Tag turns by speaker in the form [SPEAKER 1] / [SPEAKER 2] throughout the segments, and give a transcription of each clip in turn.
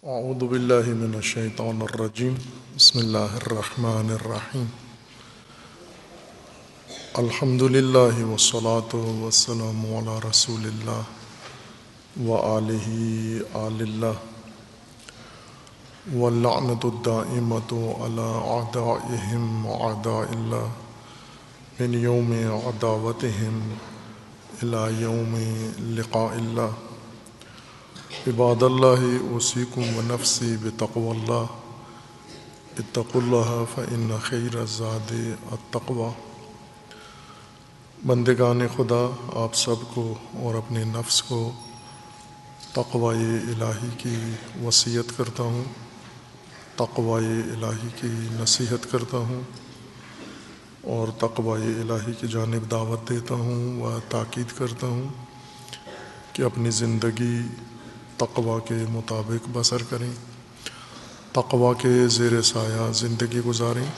[SPEAKER 1] اعوذ باللہ من الشیطان الرجیم بسم اللہ الرحمن الرحیم الحمد للہ والصلاة والسلام علی رسول اللہ وآلہ آل اللہ واللعنۃ الدائمۃ علی اعدائہم اعداء اللہ من یوم عداوتہم الی یوم لقاء اللہ عباد اللہ اوصیکم ونفسی بتقوی اللہ اتقوا اللہ فإن خیر الزاد التقوی۔ بندگان خدا، آپ سب کو اور اپنے نفس کو تقوی الہی کی وصیت کرتا ہوں، تقوی الہی کی نصیحت کرتا ہوں اور تقوی الہی کی جانب دعوت دیتا ہوں و تاکید کرتا ہوں کہ اپنی زندگی تقوی کے مطابق بسر کریں، تقوی کے زیر سایہ زندگی گزاریں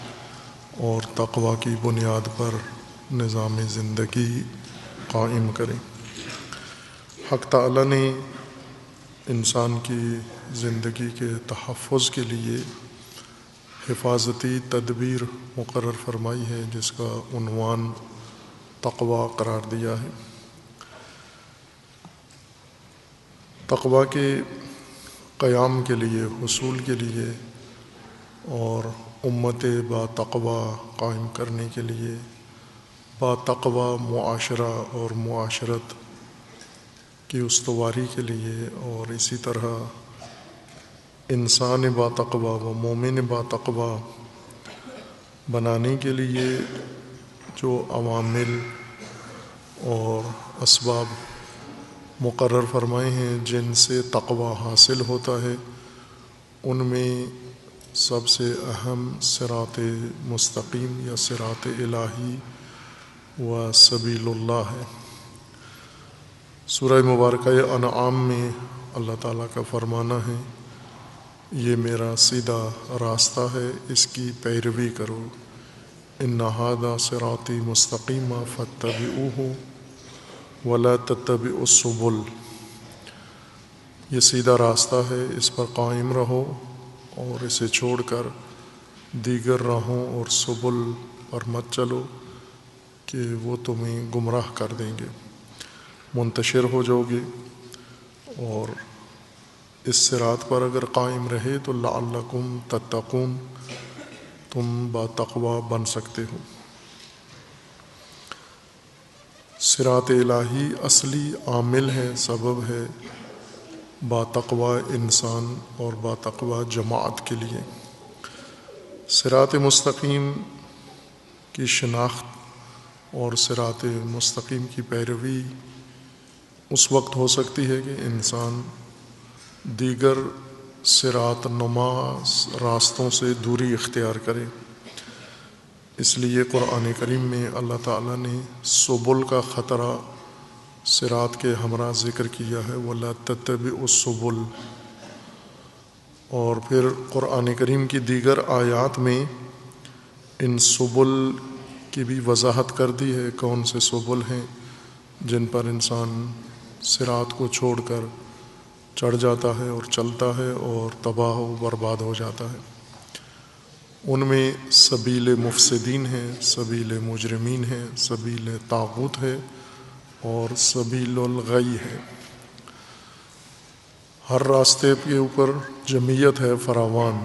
[SPEAKER 1] اور تقوی کی بنیاد پر نظام زندگی قائم کریں۔ حق تعالی نے انسان کی زندگی کے تحفظ کے لیے حفاظتی تدبیر مقرر فرمائی ہے، جس کا عنوان تقوی قرار دیا ہے۔ تقوی کے قیام کے لیے، حصول کے لیے اور امت با تقوی قائم کرنے کے لیے با تقوی معاشرہ اور معاشرت کی استواری کے لیے اور اسی طرح انسان با تقوی و مومن با تقوی بنانے کے لیے جو عوامل اور اسباب مقرر فرمائے ہیں جن سے تقوی حاصل ہوتا ہے، ان میں سب سے اہم صراط مستقیم یا صراط الہی و سبیل اللہ ہے۔ سورہ مبارکہ انعام میں اللہ تعالیٰ کا فرمانا ہے، یہ میرا سیدھا راستہ ہے، اس کی پیروی کرو، ان ھذا صراطی مستقیم فاتبعوہ ولا تتبعوا السبل، یہ سیدھا راستہ ہے، اس پر قائم رہو اور اسے چھوڑ کر دیگر راہوں اور سبل پر مت چلو کہ وہ تمہیں گمراہ کر دیں گے، منتشر ہو جاؤ گے۔ اور اس صراط پر اگر قائم رہے تو لعلکم تتقون، تم با تقوی بن سکتے ہو۔ صراط الہی اصلی عامل ہے، سبب ہے با تقوی انسان اور با تقوی جماعت کے لیے۔ صراط مستقیم کی شناخت اور صراط مستقیم کی پیروی اس وقت ہو سکتی ہے کہ انسان دیگر صراط نما راستوں سے دوری اختیار کرے۔ اس لیے قرآن کریم میں اللہ تعالیٰ نے سبل کا خطرہ صراط کے ہمراہ ذکر کیا ہے، وَلَا تَتَّبِعُوا السُّبُلَ، اور پھر قرآن کریم کی دیگر آیات میں ان سبل کی بھی وضاحت کر دی ہے، کون سے سبل ہیں جن پر انسان صراط کو چھوڑ کر چڑھ جاتا ہے اور چلتا ہے اور تباہ و برباد ہو جاتا ہے۔ ان میں سبیل مفسدین ہے، سبیل مجرمین ہے، سبیل طاغوت ہے اور سبیل الغی ہے۔ ہر راستے کے اوپر جمعیت ہے فراوان،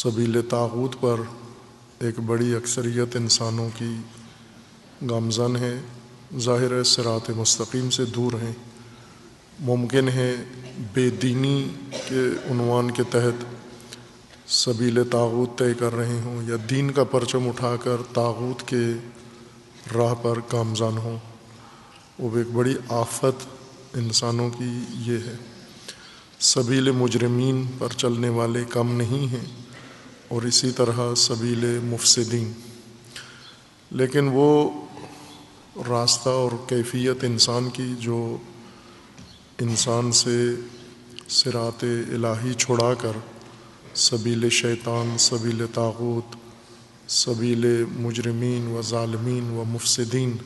[SPEAKER 1] سبیل طاغوت پر ایک بڑی اکثریت انسانوں کی گامزن ہے، ظاہر ہے صراط مستقیم سے دور ہیں۔ ممکن ہے بے دینی کے عنوان کے تحت سبیل طاغوت طے کر رہے ہوں یا دین کا پرچم اٹھا کر طاغوت کے راہ پر گامزن ہوں، وہ ایک بڑی آفت انسانوں کی یہ ہے۔ سبیل مجرمین پر چلنے والے کم نہیں ہیں اور اسی طرح سبیل مفسدین، لیکن وہ راستہ اور کیفیت انسان کی جو انسان سے صراط الہی چھڑا کر سبیل شیطان، سبیل طاغوت، سبیل مجرمین و ظالمین و مفسدین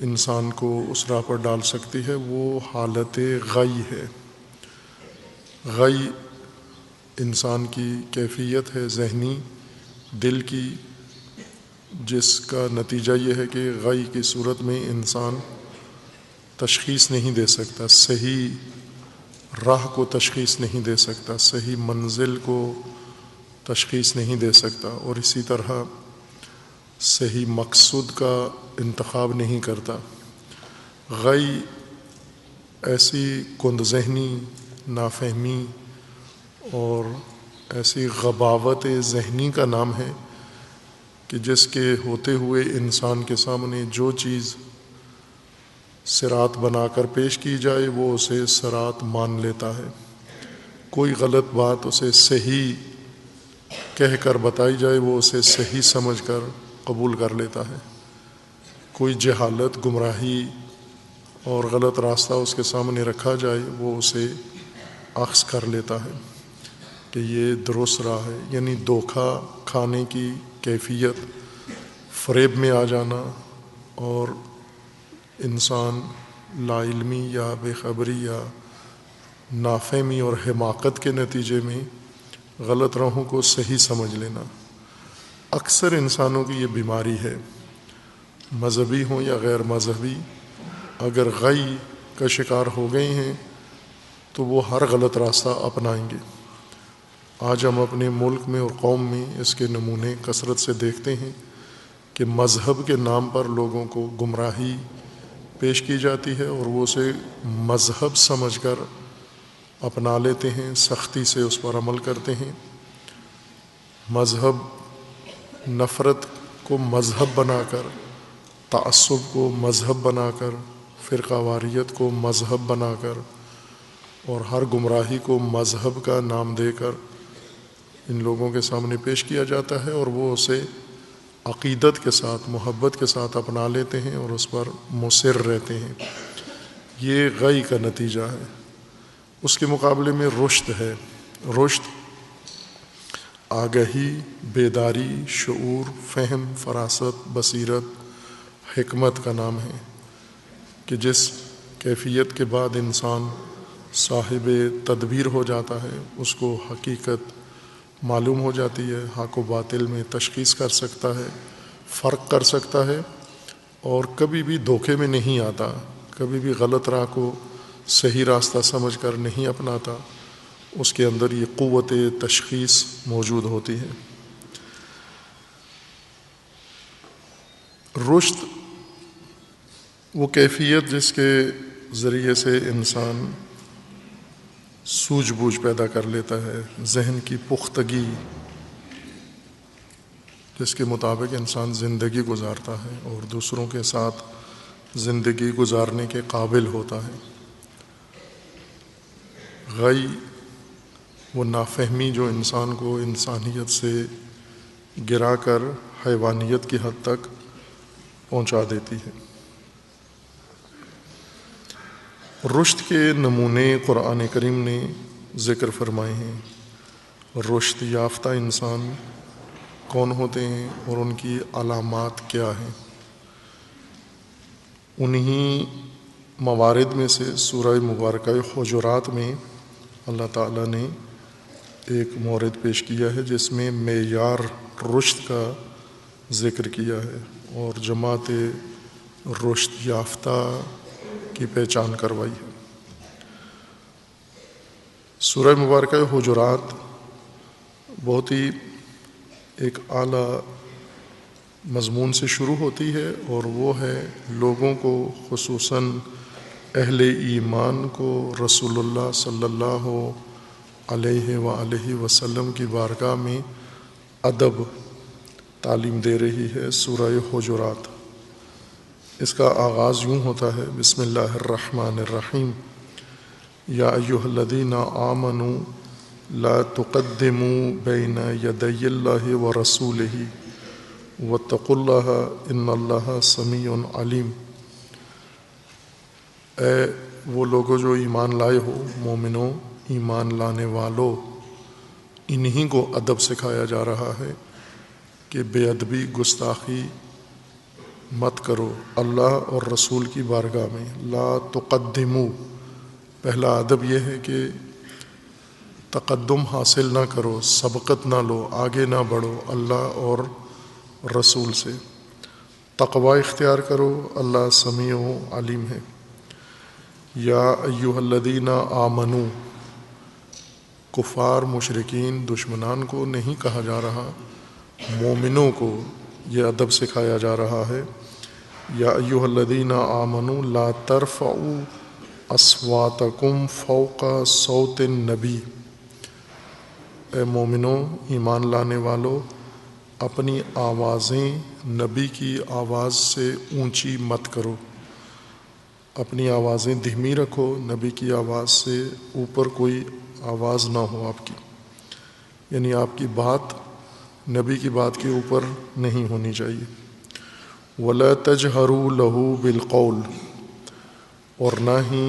[SPEAKER 1] انسان کو اس راہ پر ڈال سکتی ہے، وہ حالت غی ہے۔ غی انسان کی کیفیت ہے ذہنی دل کی، جس کا نتیجہ یہ ہے کہ غی کی صورت میں انسان تشخیص نہیں دے سکتا، صحیح راہ کو تشخیص نہیں دے سکتا، صحیح منزل کو تشخیص نہیں دے سکتا، اور اسی طرح صحیح مقصود کا انتخاب نہیں کرتا۔ غی ایسی کند ذہنی، نافہمی اور ایسی غباوت ذہنی کا نام ہے کہ جس کے ہوتے ہوئے انسان کے سامنے جو چیز صراط بنا کر پیش کی جائے وہ اسے صراط مان لیتا ہے، کوئی غلط بات اسے صحیح کہہ کر بتائی جائے وہ اسے صحیح سمجھ کر قبول کر لیتا ہے، کوئی جہالت، گمراہی اور غلط راستہ اس کے سامنے رکھا جائے وہ اسے اخذ کر لیتا ہے کہ یہ درست راہ ہے۔ یعنی دھوکہ کھانے کی کیفیت، فریب میں آ جانا، اور انسان لا علمی یا بے خبری یا نافہمی اور حماقت کے نتیجے میں غلط راہوں کو صحیح سمجھ لینا، اکثر انسانوں کی یہ بیماری ہے، مذہبی ہوں یا غیر مذہبی۔ اگر غی کا شکار ہو گئے ہیں تو وہ ہر غلط راستہ اپنائیں گے۔ آج ہم اپنے ملک میں اور قوم میں اس کے نمونے کثرت سے دیکھتے ہیں کہ مذہب کے نام پر لوگوں کو گمراہی پیش کی جاتی ہے اور وہ اسے مذہب سمجھ کر اپنا لیتے ہیں، سختی سے اس پر عمل کرتے ہیں۔ مذہب نفرت کو مذہب بنا کر، تعصب کو مذہب بنا کر، فرقہ واریت کو مذہب بنا کر اور ہر گمراہی کو مذہب کا نام دے کر ان لوگوں کے سامنے پیش کیا جاتا ہے، اور وہ اسے عقیدت کے ساتھ، محبت کے ساتھ اپنا لیتے ہیں اور اس پر مصر رہتے ہیں۔ یہ غی کا نتیجہ ہے۔ اس کے مقابلے میں رشد ہے۔ رشد آگہی، بیداری، شعور، فہم، فراست، بصیرت، حکمت کا نام ہے کہ جس کیفیت کے بعد انسان صاحب تدبیر ہو جاتا ہے، اس کو حقیقت معلوم ہو جاتی ہے، حق و باطل میں تشخیص کر سکتا ہے، فرق کر سکتا ہے، اور کبھی بھی دھوکے میں نہیں آتا، کبھی بھی غلط راہ کو صحیح راستہ سمجھ کر نہیں اپناتا۔ اس کے اندر یہ قوت تشخیص موجود ہوتی ہے۔ رشد وہ کیفیت جس کے ذریعے سے انسان سوجھ بوجھ پیدا کر لیتا ہے، ذہن کی پختگی، جس کے مطابق انسان زندگی گزارتا ہے اور دوسروں کے ساتھ زندگی گزارنے کے قابل ہوتا ہے۔ غی وہ نافہمی جو انسان کو انسانیت سے گرا کر حیوانیت کی حد تک پہنچا دیتی ہے۔ رشد کے نمونے قرآن کریم نے ذکر فرمائے ہیں۔ رشد یافتہ انسان کون ہوتے ہیں اور ان کی علامات کیا ہیں؟ انہی موارد میں سے سورہ مبارکہ حجرات میں اللہ تعالیٰ نے ایک مورد پیش کیا ہے جس میں معیار رشد کا ذکر کیا ہے اور جماعت رشد یافتہ کی پہچان کروائی ہے۔ سورہ مبارکہ حجرات بہت ہی ایک اعلیٰ مضمون سے شروع ہوتی ہے، اور وہ ہے لوگوں کو، خصوصاً اہل ایمان کو رسول اللہ صلی اللہ علیہ وآلہ وسلم کی بارگاہ میں ادب تعلیم دے رہی ہے۔ سورہ حجرات اس کا آغاز یوں ہوتا ہے، بسم اللہ الرحمن الرحیم، یا ایھا الذین آمنوا لا تقدموا بین یدی اللہ ورسولہ واتقوا اللہ ان اللہ سمیع علیم۔ اے وہ لوگوں جو ایمان لائے ہو، مومنوں، ایمان لانے والوں، انہی کو ادب سکھایا جا رہا ہے کہ بے ادبی، گستاخی مت کرو اللہ اور رسول کی بارگاہ میں۔ لا تقدموا، پہلا ادب یہ ہے کہ تقدم حاصل نہ کرو، سبقت نہ لو، آگے نہ بڑھو اللہ اور رسول سے، تقوی اختیار کرو، اللہ سمیع و علیم ہے۔ یا ایہا الذین آمنو، کفار مشرکین دشمنان کو نہیں کہا جا رہا، مومنوں کو یہ ادب سکھایا جا رہا ہے۔ یا ایہا الذین آمنوا لا ترفعوا اصواتکم فوق صوت النبی، اے مومنوں ایمان لانے والو اپنی آوازیں نبی کی آواز سے اونچی مت کرو، اپنی آوازیں دھیمی رکھو، نبی کی آواز سے اوپر کوئی آواز نہ ہو آپ کی، یعنی آپ کی بات نبی کی بات کے اوپر نہیں ہونی چاہیے۔ وَلَا تَجْهَرُوا لَهُ بِالْقَوْلِ، اور نہ ہی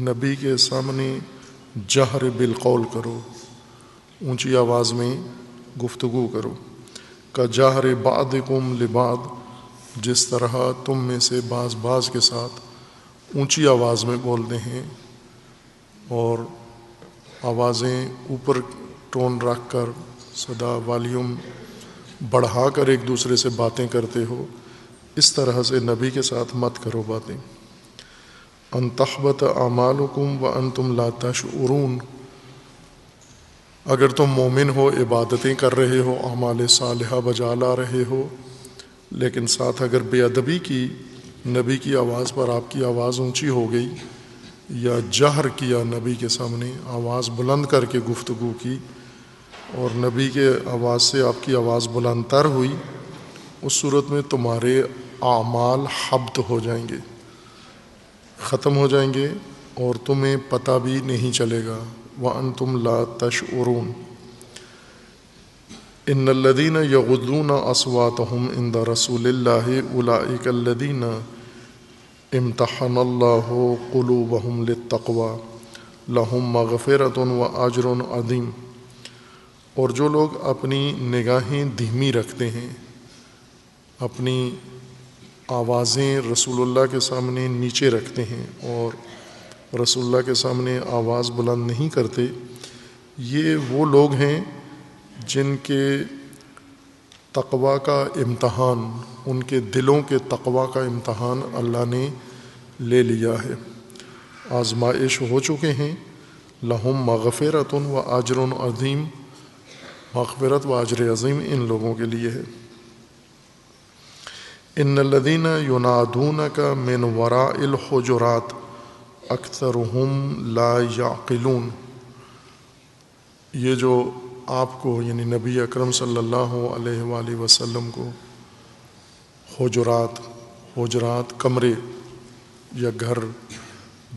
[SPEAKER 1] نبی کے سامنے جہر بالقول کرو، اونچی آواز میں گفتگو کرو۔ کَجَہْرِ بَعْضِکُمْ لِبَعْضٍ، جس طرح تم میں سے بعض کے ساتھ اونچی آواز میں بولتے ہیں اور آوازیں اوپر ٹون رکھ کر صدا والیوم بڑھا کر ایک دوسرے سے باتیں کرتے ہو، اس طرح سے نبی کے ساتھ مت کرو باتیں۔ ان تحبط اعمالکم وانتم لا تشعرون، اگر تم مومن ہو، عبادتیں کر رہے ہو، اعمال صالحہ بجا لا رہے ہو، لیکن ساتھ اگر بے ادبی کی، نبی کی آواز پر آپ کی آواز اونچی ہو گئی یا جہر کیا، نبی کے سامنے آواز بلند کر کے گفتگو کی اور نبی کے آواز سے آپ کی آواز بلند تر ہوئی، اس صورت میں تمہارے اعمال حبط ہو جائیں گے، ختم ہو جائیں گے اور تمہیں پتہ بھی نہیں چلے گا۔ وَأَنْتُمْ لَا تَشْعُرُونَ إِنَّ الَّذِينَ يَغُضُّونَ أَصْوَاتَهُمْ عِنْدَ رَسُولِ اللَّهِ أُولَئِكَ الَّذِينَ امتحن اللہ قلوبہم للتقوی لہم مغفرۃ وأجر عظیم، اور جو لوگ اپنی نگاہیں دھیمی رکھتے ہیں، اپنی آوازیں رسول اللہ کے سامنے نیچے رکھتے ہیں اور رسول اللہ کے سامنے آواز بلند نہیں کرتے، یہ وہ لوگ ہیں جن کے تقوی کا امتحان، ان کے دلوں کے تقوی کا امتحان اللہ نے لے لیا ہے، آزمائش ہو چکے ہیں۔ لہم مغفرۃ و اجر عظیم، مغفرت و اجر عظیم ان لوگوں کے لیے ہے۔ ان الذین ینادونک من وراء الحجرات اکثرهم لا یعقلون، یہ جو آپ کو یعنی نبی اکرم صلی اللہ علیہ وآلہ وسلم کو حجرات کمرے یا گھر،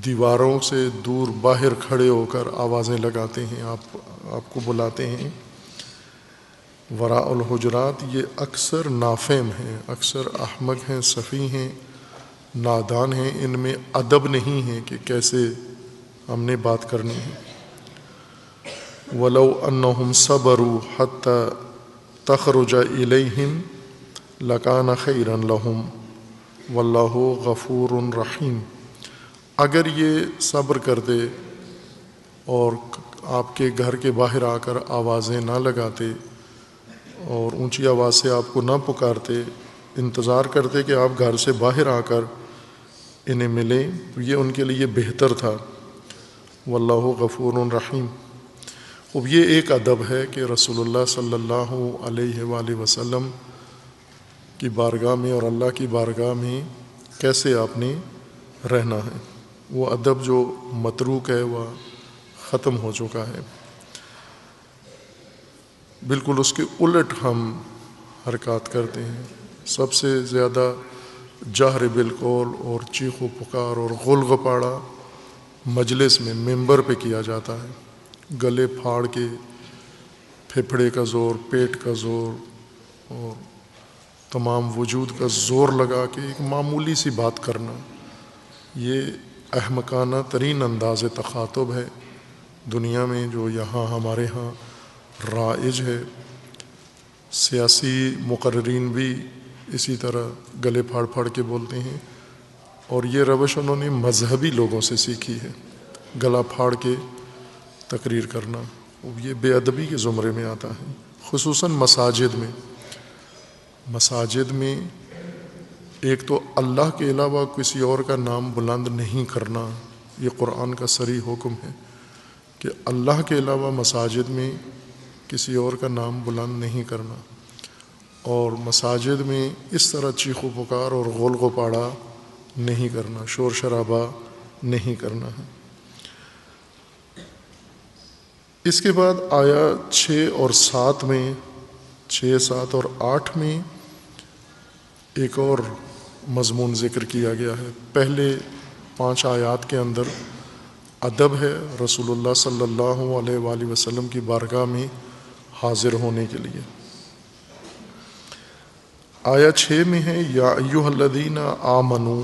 [SPEAKER 1] دیواروں سے دور باہر کھڑے ہو کر آوازیں لگاتے ہیں، آپ کو بلاتے ہیں۔ وراء الحجرات یہ اکثر نافہم ہیں، اکثر احمق ہیں، سفیہ ہیں، نادان ہیں، ان میں ادب نہیں ہے کہ کیسے ہم نے بات کرنی ہے۔ وَلَوْ أَنَّهُمْ صَبَرُوا حَتَّى تَخْرُجَ إِلَيْهِمْ لَكَانَ خَيْرًا لَهُمْ وَاللَّهُ غَفُورٌ رَحِيمٌ، اگر یہ صبر کرتے اور آپ کے گھر کے باہر آ کر آوازیں نہ لگاتے اور اونچی آواز سے آپ کو نہ پکارتے، انتظار کرتے کہ آپ گھر سے باہر آ کر انہیں ملیں، تو یہ ان کے لیے بہتر تھا۔ واللہ غفور رحیم۔ اب یہ ایک ادب ہے کہ رسول اللہ صلی اللہ علیہ وآلہ وسلم کی بارگاہ میں اور اللہ کی بارگاہ میں کیسے آپ نے رہنا ہے، وہ ادب جو متروک ہے وہ ختم ہو چکا ہے، بالکل اس کے الٹ ہم حرکات کرتے ہیں۔ سب سے زیادہ جہر بالقول اور چیخ و پکار اور غل غپاڑا مجلس میں ممبر پہ کیا جاتا ہے، گلے پھاڑ کے پھیپھڑے کا زور، پیٹ کا زور اور تمام وجود کا زور لگا کے ایک معمولی سی بات کرنا، یہ احمقانہ ترین انداز تخاطب ہے دنیا میں جو یہاں ہمارے ہاں رائج ہے۔ سیاسی مقررین بھی اسی طرح گلے پھاڑ پھاڑ کے بولتے ہیں، اور یہ روش انہوں نے مذہبی لوگوں سے سیکھی ہے، گلا پھاڑ کے تقریر کرنا، یہ بے ادبی کے زمرے میں آتا ہے، خصوصاً مساجد میں۔ مساجد میں ایک تو اللہ کے علاوہ کسی اور کا نام بلند نہیں کرنا، یہ قرآن کا صریح حکم ہے کہ اللہ کے علاوہ مساجد میں کسی اور کا نام بلند نہیں کرنا، اور مساجد میں اس طرح چیخ و پکار اور غول غپاڑا نہیں کرنا، شور شرابہ نہیں کرنا ہے۔ اس کے بعد آیا 6 اور 7 میں، 6، 7 اور 8 میں ایک اور مضمون ذکر کیا گیا ہے۔ پہلے 5 آیات کے اندر ادب ہے رسول اللہ صلی اللہ علیہ وآلہ وسلم کی بارگاہ میں حاضر ہونے کے لیے۔ آیا 6 میں ہے یا ایھا الذین آمنوا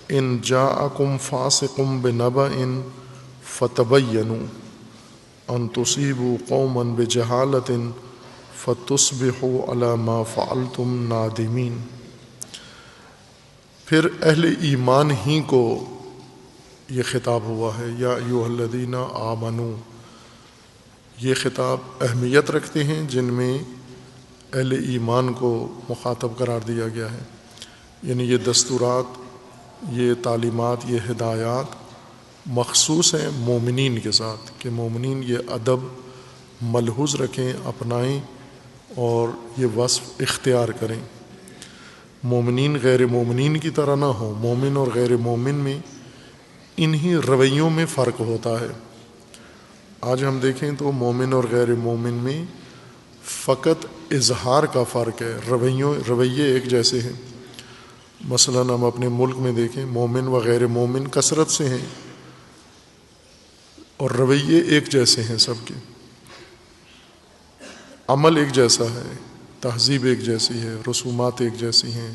[SPEAKER 1] ان جاءکم فاسق بنبأ فتبینوا ان تصیبوا قوما بجہالۃ فتصبحوا علی ما فعلتم نادمین۔ پھر اہل ایمان ہی کو یہ خطاب ہوا ہے، یا ایھا الذین آمنوا، یہ خطاب اہمیت رکھتے ہیں جن میں اہل ایمان کو مخاطب قرار دیا گیا ہے، یعنی یہ دستورات، یہ تعلیمات، یہ ہدایات مخصوص ہیں مومنین کے ساتھ، کہ مومنین یہ ادب ملحوظ رکھیں، اپنائیں اور یہ وصف اختیار کریں۔ مومنین غیر مومنین کی طرح نہ ہوں، مومن اور غیر مومن میں انہی رویوں میں فرق ہوتا ہے۔ آج ہم دیکھیں تو مومن اور غیر مومن میں فقط اظہار کا فرق ہے، رویے ایک جیسے ہیں۔ مثلا ہم اپنے ملک میں دیکھیں، مومن و غیر مومن کثرت سے ہیں اور رویے ایک جیسے ہیں سب کے، عمل ایک جیسا ہے، تہذیب ایک جیسی ہے، رسومات ایک جیسی ہیں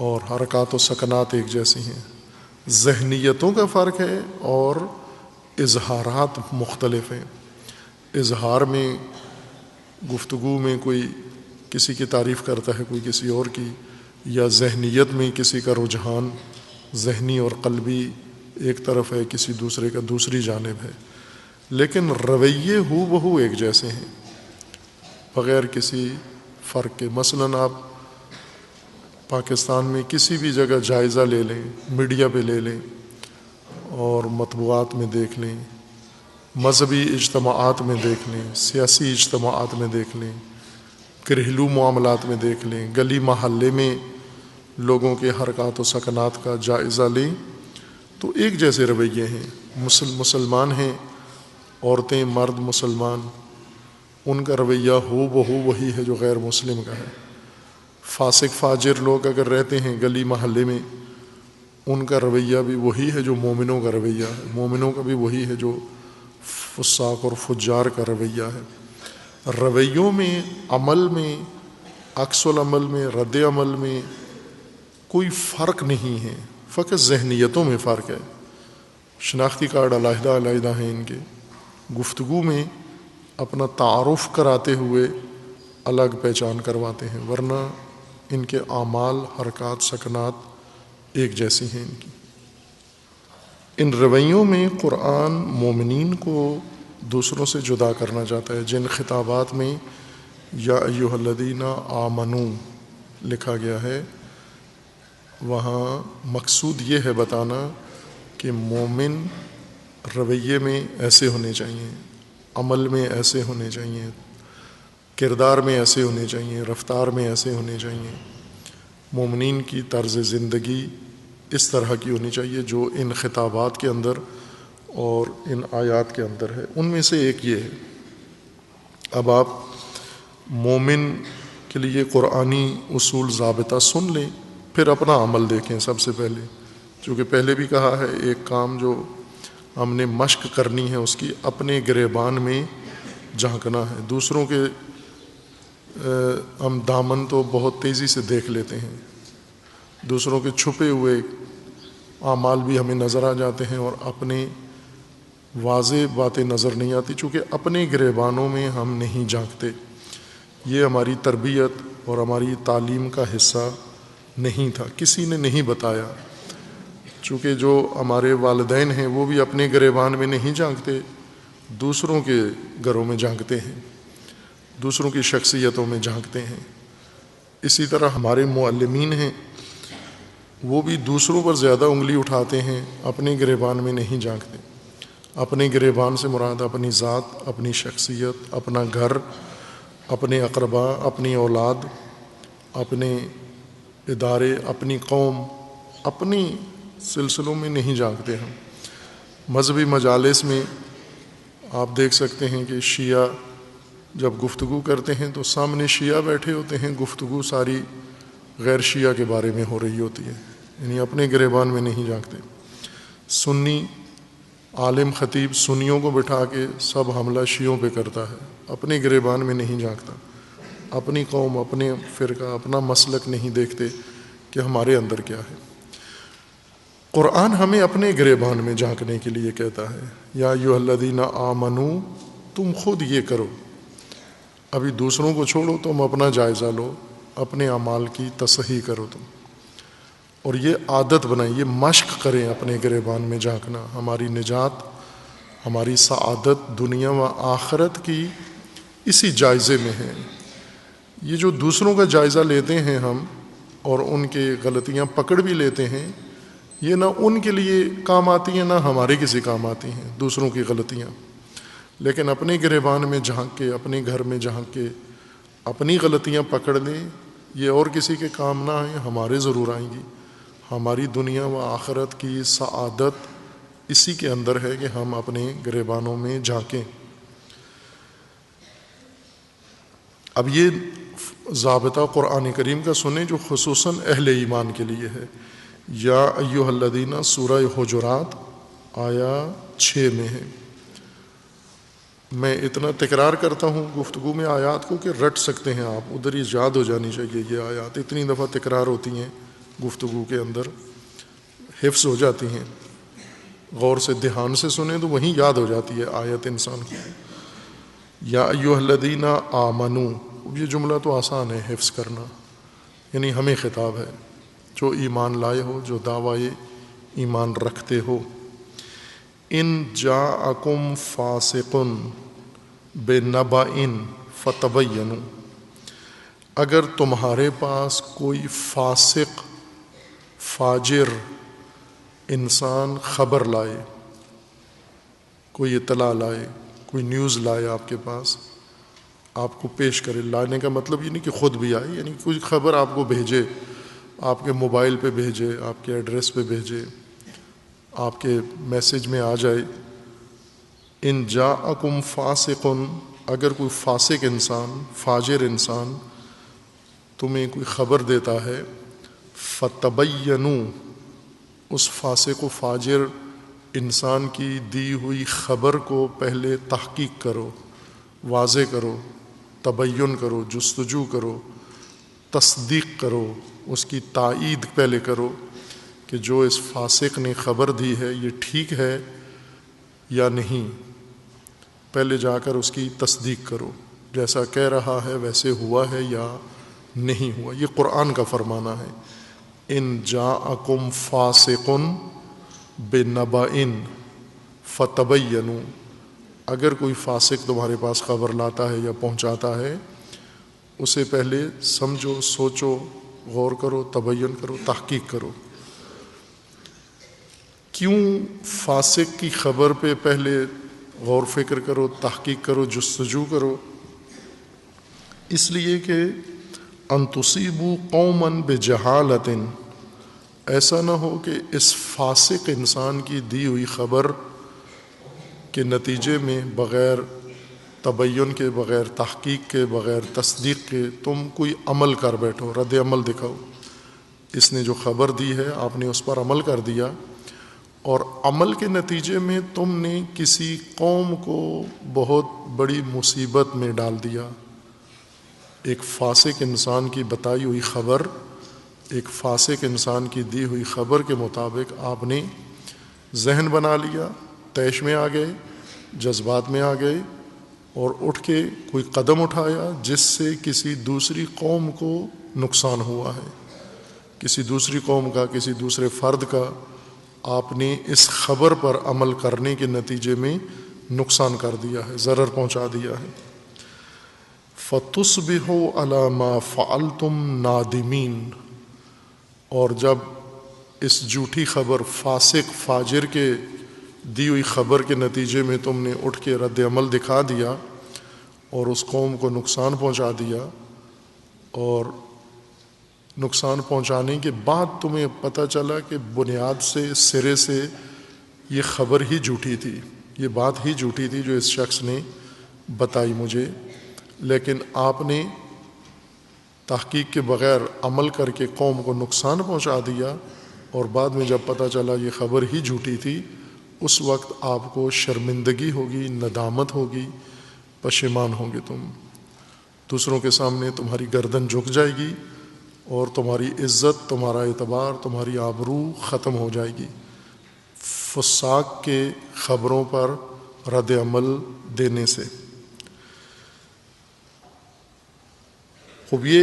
[SPEAKER 1] اور حرکات و سکنات ایک جیسی ہیں۔ ذہنیتوں کا فرق ہے اور اظہارات مختلف ہیں۔ اظہار میں گفتگو میں کوئی کسی کی تعریف کرتا ہے، کوئی کسی اور کی، یا ذہنیت میں کسی کا رجحان ذہنی اور قلبی ایک طرف ہے، کسی دوسرے کا دوسری جانب ہے، لیکن رویے ہو بہو ایک جیسے ہیں بغیر کسی فرق کے۔ مثلاً آپ پاکستان میں کسی بھی جگہ جائزہ لے لیں، میڈیا پہ لے لیں اور مطبوعات میں دیکھ لیں، مذہبی اجتماعات میں دیکھ لیں، سیاسی اجتماعات میں دیکھ لیں، گھریلو معاملات میں دیکھ لیں، گلی محلے میں لوگوں کے حرکات و سکنات کا جائزہ لیں تو ایک جیسے رویے ہیں۔ مسلمان ہیں، عورتیں مرد مسلمان، ان کا رویہ ہو بہو وہی ہے جو غیر مسلم کا ہے۔ فاسق فاجر لوگ اگر رہتے ہیں گلی محلے میں، ان کا رویہ بھی وہی ہے جو مومنوں کا رویہ ہے، مومنوں کا بھی وہی ہے جو فساق اور فجار کا رویہ ہے۔ رویوں میں، عمل میں، عکس العمل میں، رد عمل میں کوئی فرق نہیں ہے، فقط ذہنیتوں میں فرق ہے۔ شناختی کارڈ علیحدہ علیحدہ ہیں ان کے، گفتگو میں اپنا تعارف کراتے ہوئے الگ پہچان کرواتے ہیں، ورنہ ان کے اعمال، حرکات، سکنات ایک جیسی ہیں ان کی۔ ان رویوں میں قرآن مومنین کو دوسروں سے جدا کرنا چاہتا ہے۔ جن خطابات میں یا ایھا الذین آمنوا لکھا گیا ہے، وہاں مقصود یہ ہے بتانا کہ مومن رویے میں ایسے ہونے چاہیے، عمل میں ایسے ہونے چاہیے، کردار میں ایسے ہونے چاہیے، رفتار میں ایسے ہونے چاہیے۔ مومنین کی طرز زندگی اس طرح کی ہونی چاہیے جو ان خطابات کے اندر اور ان آیات کے اندر ہے۔ ان میں سے ایک یہ ہے۔ اب آپ مومن کے لیے قرآنی اصول ضابطہ سن لیں، پھر اپنا عمل دیکھیں سب سے پہلے، چونکہ پہلے بھی کہا ہے ایک کام جو ہم نے مشق کرنی ہے اس کی اپنے گریبان میں جھانکنا ہے۔ دوسروں کے ہم دامن تو بہت تیزی سے دیکھ لیتے ہیں، دوسروں کے چھپے ہوئے اعمال بھی ہمیں نظر آ جاتے ہیں اور اپنے واضح باتیں نظر نہیں آتی، چونکہ اپنے گریبانوں میں ہم نہیں جھانکتے۔ یہ ہماری تربیت اور ہماری تعلیم کا حصہ نہیں تھا، کسی نے نہیں بتایا، چونکہ جو ہمارے والدین ہیں وہ بھی اپنے گریبان میں نہیں جھانکتے، دوسروں کے گھروں میں جھانکتے ہیں، دوسروں کی شخصیتوں میں جھانکتے ہیں۔ اسی طرح ہمارے معلمین ہیں، وہ بھی دوسروں پر زیادہ انگلی اٹھاتے ہیں، اپنے گریبان میں نہیں جھانکتے۔ اپنے گریبان سے مراد اپنی ذات، اپنی شخصیت، اپنا گھر، اپنے اقربا، اپنی اولاد، اپنے ادارے، اپنی قوم، اپنی سلسلوں میں نہیں جھانکتے ہم۔ مذہبی مجالس میں آپ دیکھ سکتے ہیں کہ شیعہ جب گفتگو کرتے ہیں تو سامنے شیعہ بیٹھے ہوتے ہیں، گفتگو ساری غیر شیعہ کے بارے میں ہو رہی ہوتی ہے، یعنی اپنے گریبان میں نہیں جھانکتے۔ سنی عالم خطیب سنیوں کو بٹھا کے سب حملہ شیعوں پہ کرتا ہے، اپنے گریبان میں نہیں جھانکتا، اپنی قوم، اپنے فرقہ، اپنا مسلک نہیں دیکھتے کہ ہمارے اندر کیا ہے۔ قرآن ہمیں اپنے گریبان میں جھانکنے کے لیے کہتا ہے، یا ایھا الذین آمنو، تم خود یہ کرو۔ ابھی دوسروں کو چھوڑو، تم اپنا جائزہ لو، اپنے اعمال کی تصحیح کرو تم، اور یہ عادت بنائیں، یہ مشق کریں اپنے گریبان میں جھانکنا۔ ہماری نجات، ہماری سعادت دنیا و آخرت کی اسی جائزے میں ہے۔ یہ جو دوسروں کا جائزہ لیتے ہیں ہم اور ان کے غلطیاں پکڑ بھی لیتے ہیں، یہ نہ ان کے لیے کام آتی ہیں نہ ہمارے کسی کام آتی ہیں دوسروں کی غلطیاں، لیکن اپنے گریبان میں جھانک کے، اپنے گھر میں جھانک کے اپنی غلطیاں پکڑ لیں، یہ اور کسی کے کام نہ آئیں، ہمارے ضرور آئیں گی۔ ہماری دنیا و آخرت کی سعادت اسی کے اندر ہے کہ ہم اپنے گریبانوں میں جھانکیں۔ اب یہ ضابطہ قرآن کریم کا سنیں جو خصوصاً اہل ایمان کے لیے ہے۔ یا ایھا الذین، سورہ حجرات آیا 6 میں ہے۔ میں اتنا تکرار کرتا ہوں گفتگو میں آیات کو کہ رٹ سکتے ہیں آپ، ادھر ہی یاد ہو جانی چاہیے یہ آیات، اتنی دفعہ تکرار ہوتی ہیں گفتگو کے اندر، حفظ ہو جاتی ہیں۔ غور سے دھیان سے سنیں تو وہیں یاد ہو جاتی ہے آیت انسان کو۔ یا ایھا الذین آمنو، یہ جملہ تو آسان ہے حفظ کرنا، یعنی ہمیں خطاب ہے جو ایمان لائے ہو، جو دعوی ایمان رکھتے ہو۔ ان جاءکم فاسق بنبأ فتبینوا، اگر تمہارے پاس کوئی فاسق، فاجر انسان خبر لائے، کوئی اطلاع لائے، کوئی نیوز لائے آپ کے پاس، آپ کو پیش کرے۔ لانے کا مطلب یہ نہیں کہ خود بھی آئے، یعنی کوئی خبر آپ کو بھیجے، آپ کے موبائل پہ بھیجے، آپ کے ایڈریس پہ بھیجے، آپ کے میسج میں آ جائے۔ ان جاءکم فاسق، اگر کوئی فاسق انسان، فاجر انسان تمہیں کوئی خبر دیتا ہے، فتبینوا، اس فاسق و فاجر انسان کی دی ہوئی خبر کو پہلے تحقیق کرو، واضح کرو، تبین کرو، جستجو کرو، تصدیق کرو، اس کی تائید پہلے کرو کہ جو اس فاسق نے خبر دی ہے یہ ٹھیک ہے یا نہیں، پہلے جا کر اس کی تصدیق کرو، جیسا کہہ رہا ہے ویسے ہوا ہے یا نہیں ہوا۔ یہ قرآن کا فرمانا ہے۔ ان جاءکم فاسق بنبأ فتبینوا، اگر کوئی فاسق تمہارے پاس خبر لاتا ہے یا پہنچاتا ہے، اسے پہلے سمجھو، سوچو، غور کرو، تبین کرو، تحقیق کرو۔ کیوں فاسق کی خبر پہ پہلے غور فکر کرو، تحقیق کرو، جستجو کرو؟ اس لیے کہ ان تصیبوا قوما بجہالۃ، ایسا نہ ہو کہ اس فاسق انسان کی دی ہوئی خبر کے نتیجے میں بغیر تبین کے، بغیر تحقیق کے، بغیر تصدیق کے تم کوئی عمل کر بیٹھو، رد عمل دکھاؤ۔ اس نے جو خبر دی ہے آپ نے اس پر عمل کر دیا، اور عمل کے نتیجے میں تم نے کسی قوم کو بہت بڑی مصیبت میں ڈال دیا۔ ایک فاسق انسان کی بتائی ہوئی خبر، ایک فاسق انسان کی دی ہوئی خبر کے مطابق آپ نے ذہن بنا لیا، طیش میں آ گئے، جذبات میں آ گئے، اور اٹھ کے کوئی قدم اٹھایا جس سے کسی دوسری قوم کو نقصان ہوا ہے، کسی دوسری قوم کا، کسی دوسرے فرد کا آپ نے اس خبر پر عمل کرنے کے نتیجے میں نقصان کر دیا ہے، ضرر پہنچا دیا ہے۔ فَتُصْبِحُوا عَلَىٰ مَا فَعَلْتُمْ نَادِمِينَ، اور جب اس جھوٹی خبر، فاسق فاجر کے دی ہوئی خبر کے نتیجے میں تم نے اٹھ کے رد عمل دکھا دیا اور اس قوم کو نقصان پہنچا دیا، اور نقصان پہنچانے کے بعد تمہیں پتہ چلا کہ بنیاد سے، سرے سے یہ خبر ہی جھوٹی تھی، یہ بات ہی جھوٹی تھی جو اس شخص نے بتائی مجھے، لیکن آپ نے تحقیق کے بغیر عمل کر کے قوم کو نقصان پہنچا دیا، اور بعد میں جب پتہ چلا یہ خبر ہی جھوٹی تھی، اس وقت آپ کو شرمندگی ہوگی، ندامت ہوگی، پشیمان ہوں گے تم، دوسروں کے سامنے تمہاری گردن جھک جائے گی اور تمہاری عزت، تمہارا اعتبار، تمہاری آبرو ختم ہو جائے گی فساق کے خبروں پر رد عمل دینے سے۔ اب یہ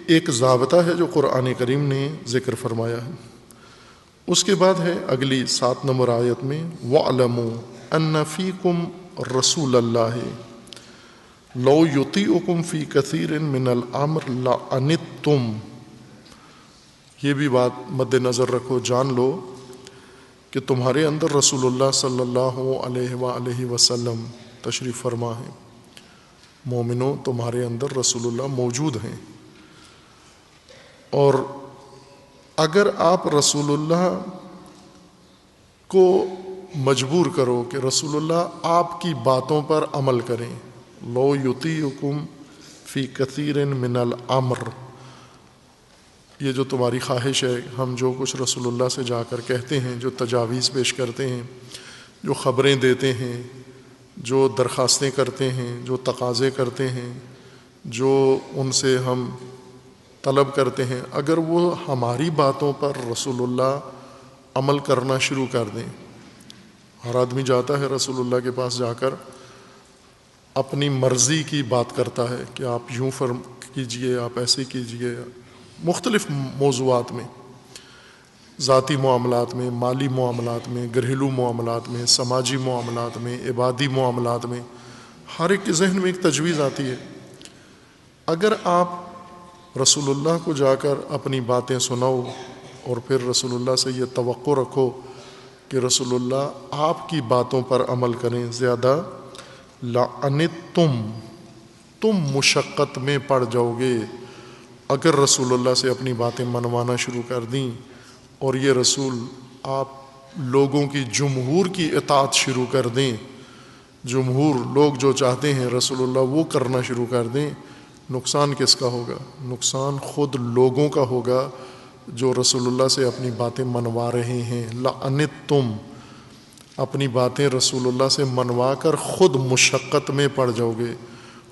[SPEAKER 1] ایک ضابطہ ہے جو قرآن کریم نے ذکر فرمایا ہے۔ اس کے بعد ہے اگلی 7 نمبر آیت میں وَاعْلَمُوا أَنَّ فِيكُمْ رَسُولَ اللَّهِ لَوْ يُطِيعُكُمْ فِي كَثِيرٍ مِّنَ الْأَمْرِ لَعَنِتُّمْ، یہ بھی بات مد نظر رکھو، جان لو کہ تمہارے اندر رسول اللہ صلی اللہ علیہ وآلہ وسلم تشریف فرما ہے، مومنوں تمہارے اندر رسول اللہ موجود ہیں، اور اگر آپ رسول اللہ کو مجبور کرو کہ رسول اللہ آپ کی باتوں پر عمل کریں، لو یطیعکم فی کثیر من الامر، یہ جو تمہاری خواہش ہے، ہم جو کچھ رسول اللہ سے جا کر کہتے ہیں، جو تجاویز پیش کرتے ہیں، جو خبریں دیتے ہیں، جو درخواستیں کرتے ہیں، جو تقاضے کرتے ہیں، جو ان سے ہم طلب کرتے ہیں، اگر وہ ہماری باتوں پر رسول اللہ عمل کرنا شروع کر دیں۔ ہر آدمی جاتا ہے رسول اللہ کے پاس، جا کر اپنی مرضی کی بات کرتا ہے کہ آپ یوں فرم کیجئے، آپ ایسے کیجئے، مختلف موضوعات میں، ذاتی معاملات میں، مالی معاملات میں، گھریلو معاملات میں، سماجی معاملات میں، عبادی معاملات میں، ہر ایک کے ذہن میں ایک تجویز آتی ہے۔ اگر آپ رسول اللہ کو جا کر اپنی باتیں سناؤ اور پھر رسول اللہ سے یہ توقع رکھو کہ رسول اللہ آپ کی باتوں پر عمل کریں زیادہ، لعنتم، تم مشقت میں پڑ جاؤ گے اگر رسول اللہ سے اپنی باتیں منوانا شروع کر دیں، اور یہ رسول آپ لوگوں کی جمہور کی اطاعت شروع کر دیں، جمہور لوگ جو چاہتے ہیں رسول اللہ وہ کرنا شروع کر دیں، نقصان کس کا ہوگا؟ نقصان خود لوگوں کا ہوگا جو رسول اللہ سے اپنی باتیں منوا رہے ہیں۔ لعنتم، اپنی باتیں رسول اللہ سے منوا کر خود مشقت میں پڑ جاؤ گے،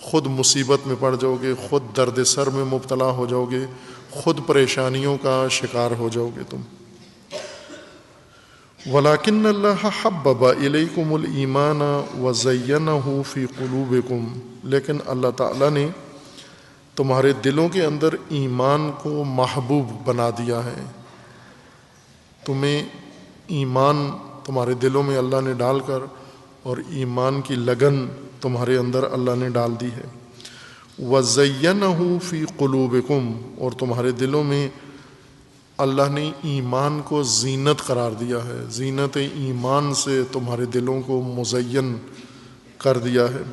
[SPEAKER 1] خود مصیبت میں پڑ جاؤ گے، خود درد سر میں مبتلا ہو جاؤ گے، خود پریشانیوں کا شکار ہو جاؤ گے تم۔ وَلَكِنَّ اللَّهَ حَبَّبَ إِلَيْكُمُ الْإِيمَانَ وَزَيَّنَهُ فِي قُلُوبِكُمْ، لیکن اللہ تعالیٰ نے تمہارے دلوں کے اندر ایمان کو محبوب بنا دیا ہے، تمہیں ایمان تمہارے دلوں میں اللہ نے ڈال کر، اور ایمان کی لگن تمہارے اندر اللہ نے ڈال دی ہے۔ وَزَيَّنَهُ فِي قُلُوبِكُمْ، اور تمہارے دلوں میں اللہ نے ایمان کو زینت قرار دیا ہے، زینت ایمان سے تمہارے دلوں کو مزین کر دیا ہے۔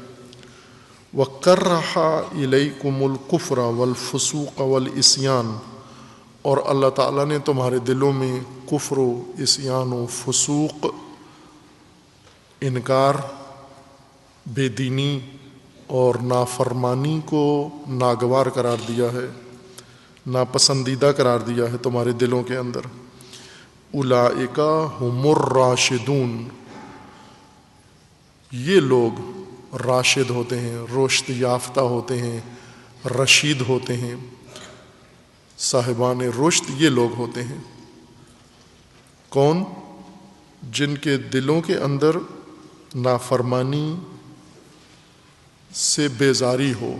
[SPEAKER 1] وَكَرَّهَ إِلَيْكُمُ الْكُفْرَ وَالْفُسُوقَ وَالْعِصْيَانَ، اور اللہ تعالیٰ نے تمہارے دلوں میں کفر و عصیان و فسوق، انکار، بے دینی اور نافرمانی کو ناگوار قرار دیا ہے، ناپسندیدہ قرار دیا ہے تمہارے دلوں کے اندر۔ اولئک ھم الراشدون، یہ لوگ راشد ہوتے ہیں، رشد یافتہ ہوتے ہیں، رشید ہوتے ہیں، صاحبان رشد یہ لوگ ہوتے ہیں۔ کون؟ جن کے دلوں کے اندر نافرمانی سے بیزاری ہو،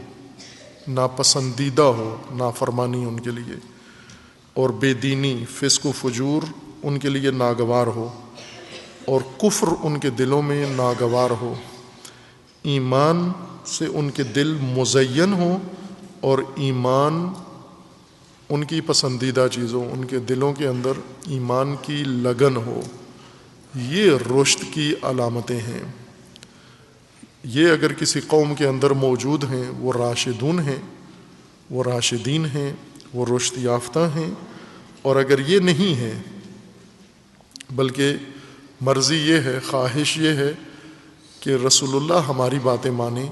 [SPEAKER 1] ناپسندیدہ ہو نافرمانی ان کے لیے، اور بے دینی، فسق و فجور ان کے لیے ناگوار ہو، اور کفر ان کے دلوں میں ناگوار ہو۔ ایمان سے ان کے دل مزین ہوں اور ایمان ان کی پسندیدہ چیزوں، ان کے دلوں کے اندر ایمان کی لگن ہو، یہ رشد کی علامتیں ہیں۔ یہ اگر کسی قوم کے اندر موجود ہیں، وہ راشدون ہیں، وہ راشدین ہیں، وہ رشد یافتہ ہیں۔ اور اگر یہ نہیں ہے، بلکہ مرضی یہ ہے، خواہش یہ ہے کہ رسول اللہ ہماری باتیں مانیں،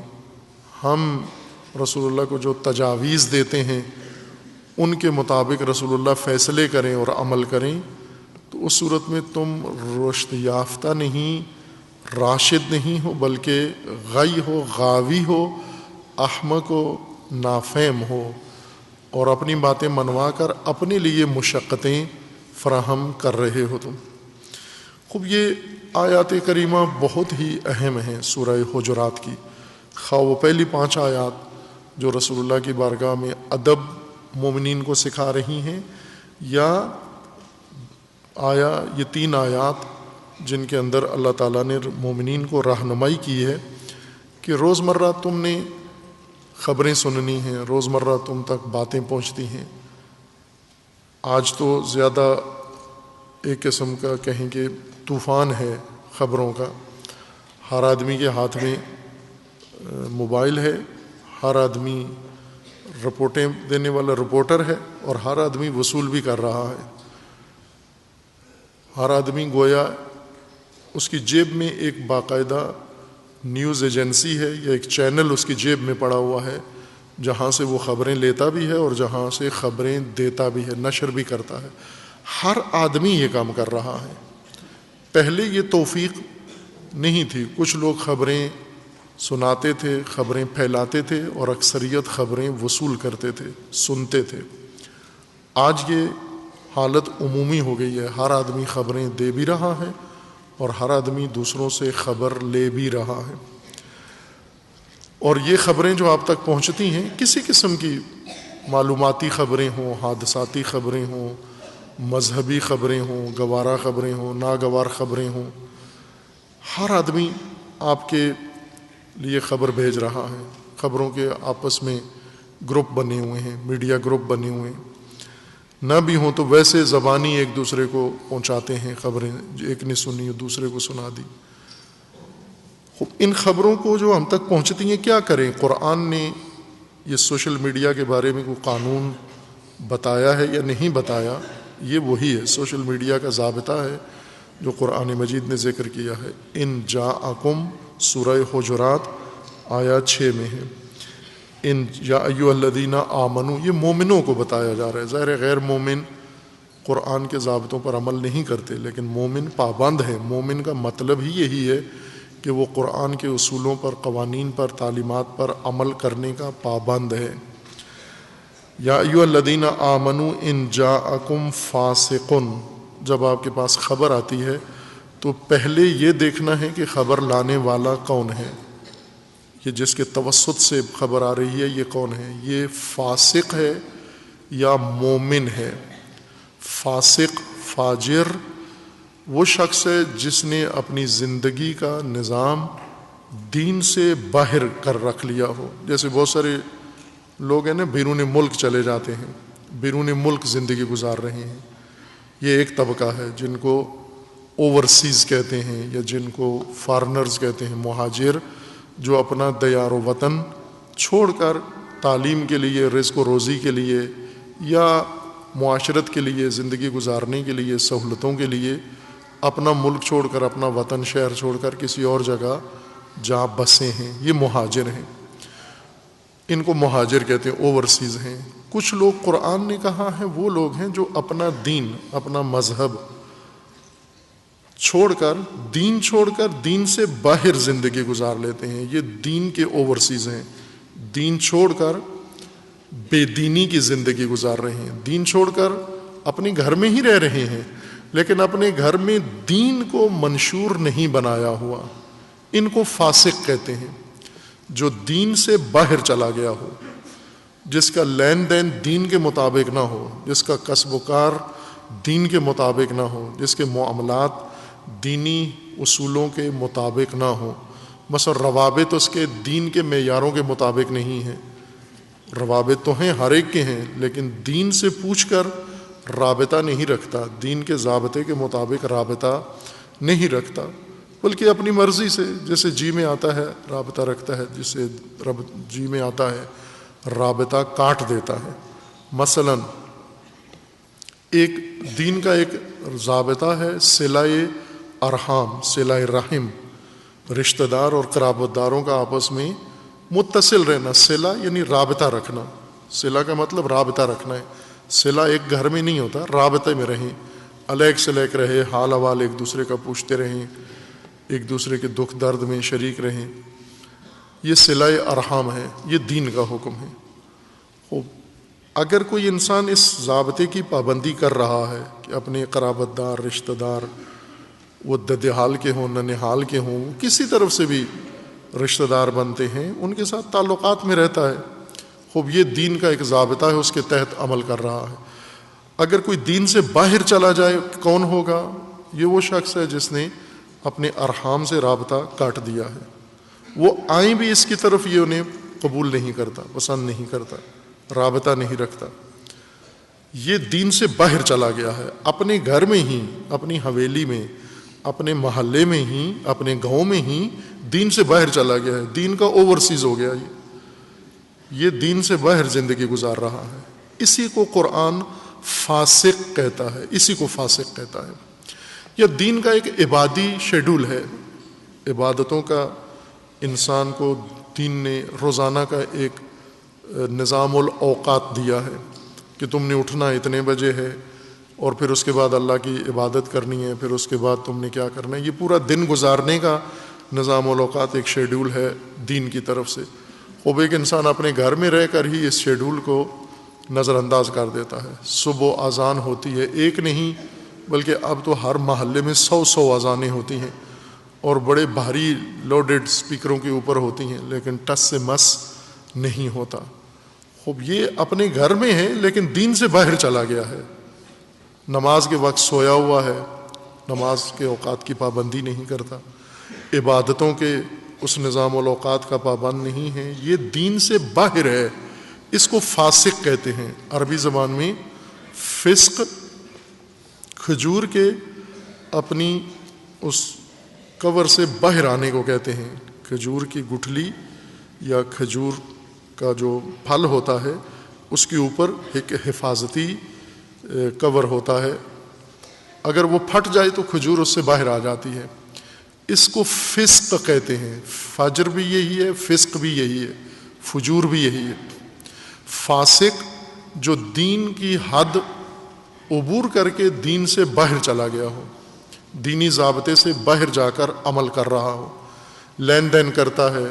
[SPEAKER 1] ہم رسول اللہ کو جو تجاویز دیتے ہیں ان کے مطابق رسول اللہ فیصلے کریں اور عمل کریں، تو اس صورت میں تم رشد یافتہ نہیں، راشد نہیں ہو، بلکہ غی ہو، غاوی ہو، احمق ہو، نافہم ہو، اور اپنی باتیں منوا کر اپنے لیے مشقتیں فراہم کر رہے ہو تم۔ خوب، یہ آیات کریمہ بہت ہی اہم ہیں سورہ حجرات کی، خواہ وہ پہلی 5 آیات جو رسول اللہ کی بارگاہ میں ادب مومنین کو سکھا رہی ہیں، یا یہ 3 آیات جن کے اندر اللہ تعالیٰ نے مومنین کو رہنمائی کی ہے کہ روزمرہ تم نے خبریں سننی ہیں، روزمرہ تم تک باتیں پہنچتی ہیں۔ آج تو زیادہ ایک قسم کا کہیں کہ طوفان ہے خبروں کا، ہر آدمی کے ہاتھ میں موبائل ہے، ہر آدمی رپورٹیں دینے والا رپورٹر ہے، اور ہر آدمی وصول بھی کر رہا ہے۔ ہر آدمی گویا اس کی جیب میں ایک باقاعدہ نیوز ایجنسی ہے یا ایک چینل اس کی جیب میں پڑا ہوا ہے، جہاں سے وہ خبریں لیتا بھی ہے اور جہاں سے خبریں دیتا بھی ہے، نشر بھی کرتا ہے۔ ہر آدمی یہ کام کر رہا ہے۔ پہلے یہ توفیق نہیں تھی، کچھ لوگ خبریں سناتے تھے، خبریں پھیلاتے تھے، اور اکثریت خبریں وصول کرتے تھے، سنتے تھے۔ آج یہ حالت عمومی ہو گئی ہے، ہر آدمی خبریں دے بھی رہا ہے اور ہر آدمی دوسروں سے خبر لے بھی رہا ہے۔ اور یہ خبریں جو آپ تک پہنچتی ہیں، کسی قسم کی معلوماتی خبریں ہوں، حادثاتی خبریں ہوں، مذہبی خبریں ہوں، گوارا خبریں ہوں، ناگوار خبریں ہوں، ہر آدمی آپ کے لیے خبر بھیج رہا ہے۔ خبروں کے آپس میں گروپ بنے ہوئے ہیں، میڈیا گروپ بنے ہوئے ہیں، نہ بھی ہوں تو ویسے زبانی ایک دوسرے کو پہنچاتے ہیں خبریں، ایک نے سنی دوسرے کو سنا دی۔ ان خبروں کو جو ہم تک پہنچتی ہیں، کیا کریں؟ قرآن نے یہ سوشل میڈیا کے بارے میں کوئی قانون بتایا ہے یا نہیں بتایا؟ یہ وہی ہے، سوشل میڈیا کا ضابطہ ہے جو قرآن مجید نے ذکر کیا ہے۔ ان جاءکم، سورہ حجرات آیات 6 میں ہے، ان یا ایھا الذین آمنو، یہ مومنوں کو بتایا جا رہا ہے۔ ظاہر غیر مومن قرآن کے ضابطوں پر عمل نہیں کرتے، لیکن مومن پابند ہے۔ مومن کا مطلب ہی یہی ہے کہ وہ قرآن کے اصولوں پر، قوانین پر، تعلیمات پر عمل کرنے کا پابند ہے۔ یا ایھا الذین آمنو ان جاءکم فاسق، جب آپ کے پاس خبر آتی ہے تو پہلے یہ دیکھنا ہے کہ خبر لانے والا کون ہے، یہ جس کے توسط سے خبر آ رہی ہے یہ کون ہے، یہ فاسق ہے یا مومن ہے۔ فاسق، فاجر وہ شخص ہے جس نے اپنی زندگی کا نظام دین سے باہر کر رکھ لیا ہو۔ جیسے بہت سارے لوگ ہیں نا، بیرون ملک چلے جاتے ہیں، بیرون ملک زندگی گزار رہے ہیں، یہ ایک طبقہ ہے جن کو اوورسیز کہتے ہیں یا جن کو فارنرز کہتے ہیں، مہاجر، جو اپنا دیار و وطن چھوڑ کر تعلیم کے لیے، رزق و روزی کے لیے یا معاشرت کے لیے، زندگی گزارنے کے لیے، سہولتوں کے لیے اپنا ملک چھوڑ کر، اپنا وطن شہر چھوڑ کر کسی اور جگہ جا بسے ہیں، یہ مہاجر ہیں۔ ان کو مہاجر کہتے ہیں، اوورسیز ہیں۔ کچھ لوگ قرآن نے کہا ہے وہ لوگ ہیں جو اپنا دین، اپنا مذہب چھوڑ کر، دین سے باہر زندگی گزار لیتے ہیں، یہ دین کے اوورسیز ہیں۔ دین چھوڑ کر بے دینی کی زندگی گزار رہے ہیں، دین چھوڑ کر اپنے گھر میں ہی رہ رہے ہیں لیکن اپنے گھر میں دین کو منشور نہیں بنایا ہوا۔ ان کو فاسق کہتے ہیں، جو دین سے باہر چلا گیا ہو، جس کا لین دین دین کے مطابق نہ ہو، جس کا کسب و کار دین کے مطابق نہ ہو، جس کے معاملات دینی اصولوں کے مطابق نہ ہو۔ بس اور روابط اس کے دین کے معیاروں کے مطابق نہیں ہیں. روابط تو ہیں، ہر ایک کے ہیں، لیکن دین سے پوچھ کر رابطہ نہیں رکھتا، دین کے ضابطے کے مطابق رابطہ نہیں رکھتا، بلکہ اپنی مرضی سے جیسے جی میں آتا ہے رابطہ رکھتا ہے، جسے جی میں آتا ہے رابطہ کاٹ دیتا ہے. مثلا ایک دین کا ایک ضابطہ ہے صلہ ارحام، صلہ رحم، رشتہ دار اور قرابت داروں کا آپس میں متصل رہنا. صلہ یعنی رابطہ رکھنا، صلہ کا مطلب رابطہ رکھنا ہے. صلہ ایک گھر میں نہیں ہوتا، رابطے میں رہیں، علیک سلیک رہے، حال احوال ایک دوسرے کا پوچھتے رہیں، ایک دوسرے کے دکھ درد میں شریک رہیں. یہ صلہ ارحام ہے، یہ دین کا حکم ہے. اگر کوئی انسان اس ضابطے کی پابندی کر رہا ہے کہ اپنے قرابت دار، رشتہ دار، وہ ددحال کے ہوں، ننہال کے ہوں، کسی طرف سے بھی رشتہ دار بنتے ہیں، ان کے ساتھ تعلقات میں رہتا ہے، خوب یہ دین کا ایک ضابطہ ہے، اس کے تحت عمل کر رہا ہے. اگر کوئی دین سے باہر چلا جائے کون ہوگا؟ یہ وہ شخص ہے جس نے اپنے ارحام سے رابطہ کاٹ دیا ہے. وہ آئیں بھی اس کی طرف یہ انہیں قبول نہیں کرتا، پسند نہیں کرتا، رابطہ نہیں رکھتا. یہ دین سے باہر چلا گیا ہے، اپنے گھر میں ہی، اپنی حویلی میں، اپنے محلے میں ہی، اپنے گاؤں میں ہی دین سے باہر چلا گیا ہے، دین کا اوورسیز ہو گیا. یہ دین سے باہر زندگی گزار رہا ہے. اسی کو قرآن فاسق کہتا ہے، اسی کو فاسق کہتا ہے. یہ دین کا ایک عبادی شیڈول ہے، عبادتوں کا انسان کو دین نے روزانہ کا ایک نظام الاوقات دیا ہے کہ تم نے اٹھنا اتنے بجے ہے، اور پھر اس کے بعد اللہ کی عبادت کرنی ہے، پھر اس کے بعد تم نے کیا کرنا ہے. یہ پورا دن گزارنے کا نظام الاوقات ایک شیڈول ہے دین کی طرف سے. خوب ایک انسان اپنے گھر میں رہ کر ہی اس شیڈول کو نظر انداز کر دیتا ہے. صبح اذان ہوتی ہے، ایک نہیں بلکہ اب تو ہر محلے میں 100 اذانیں ہوتی ہیں، اور بڑے بھاری لوڈڈ سپیکروں کے اوپر ہوتی ہیں، لیکن ٹس سے مس نہیں ہوتا. خوب یہ اپنے گھر میں ہے لیکن دین سے باہر چلا گیا ہے. نماز کے وقت سویا ہوا ہے، نماز کے اوقات کی پابندی نہیں کرتا، عبادتوں کے اس نظام الاوقات کا پابند نہیں ہے. یہ دین سے باہر ہے، اس کو فاسق کہتے ہیں. عربی زبان میں فسق کھجور کے اپنی اس کور سے باہر آنے کو کہتے ہیں. کھجور کی گٹھلی یا کھجور کا جو پھل ہوتا ہے اس کے اوپر ایک حفاظتی کور ہوتا ہے، اگر وہ پھٹ جائے تو کھجور اس سے باہر آ جاتی ہے. اس کو فسق کہتے ہیں. فجر بھی یہی ہے، فسق بھی یہی ہے، فجور بھی یہی ہے. فاسق جو دین کی حد عبور کر کے دین سے باہر چلا گیا ہو، دینی ضابطے سے باہر جا کر عمل کر رہا ہو، لین دین کرتا ہے.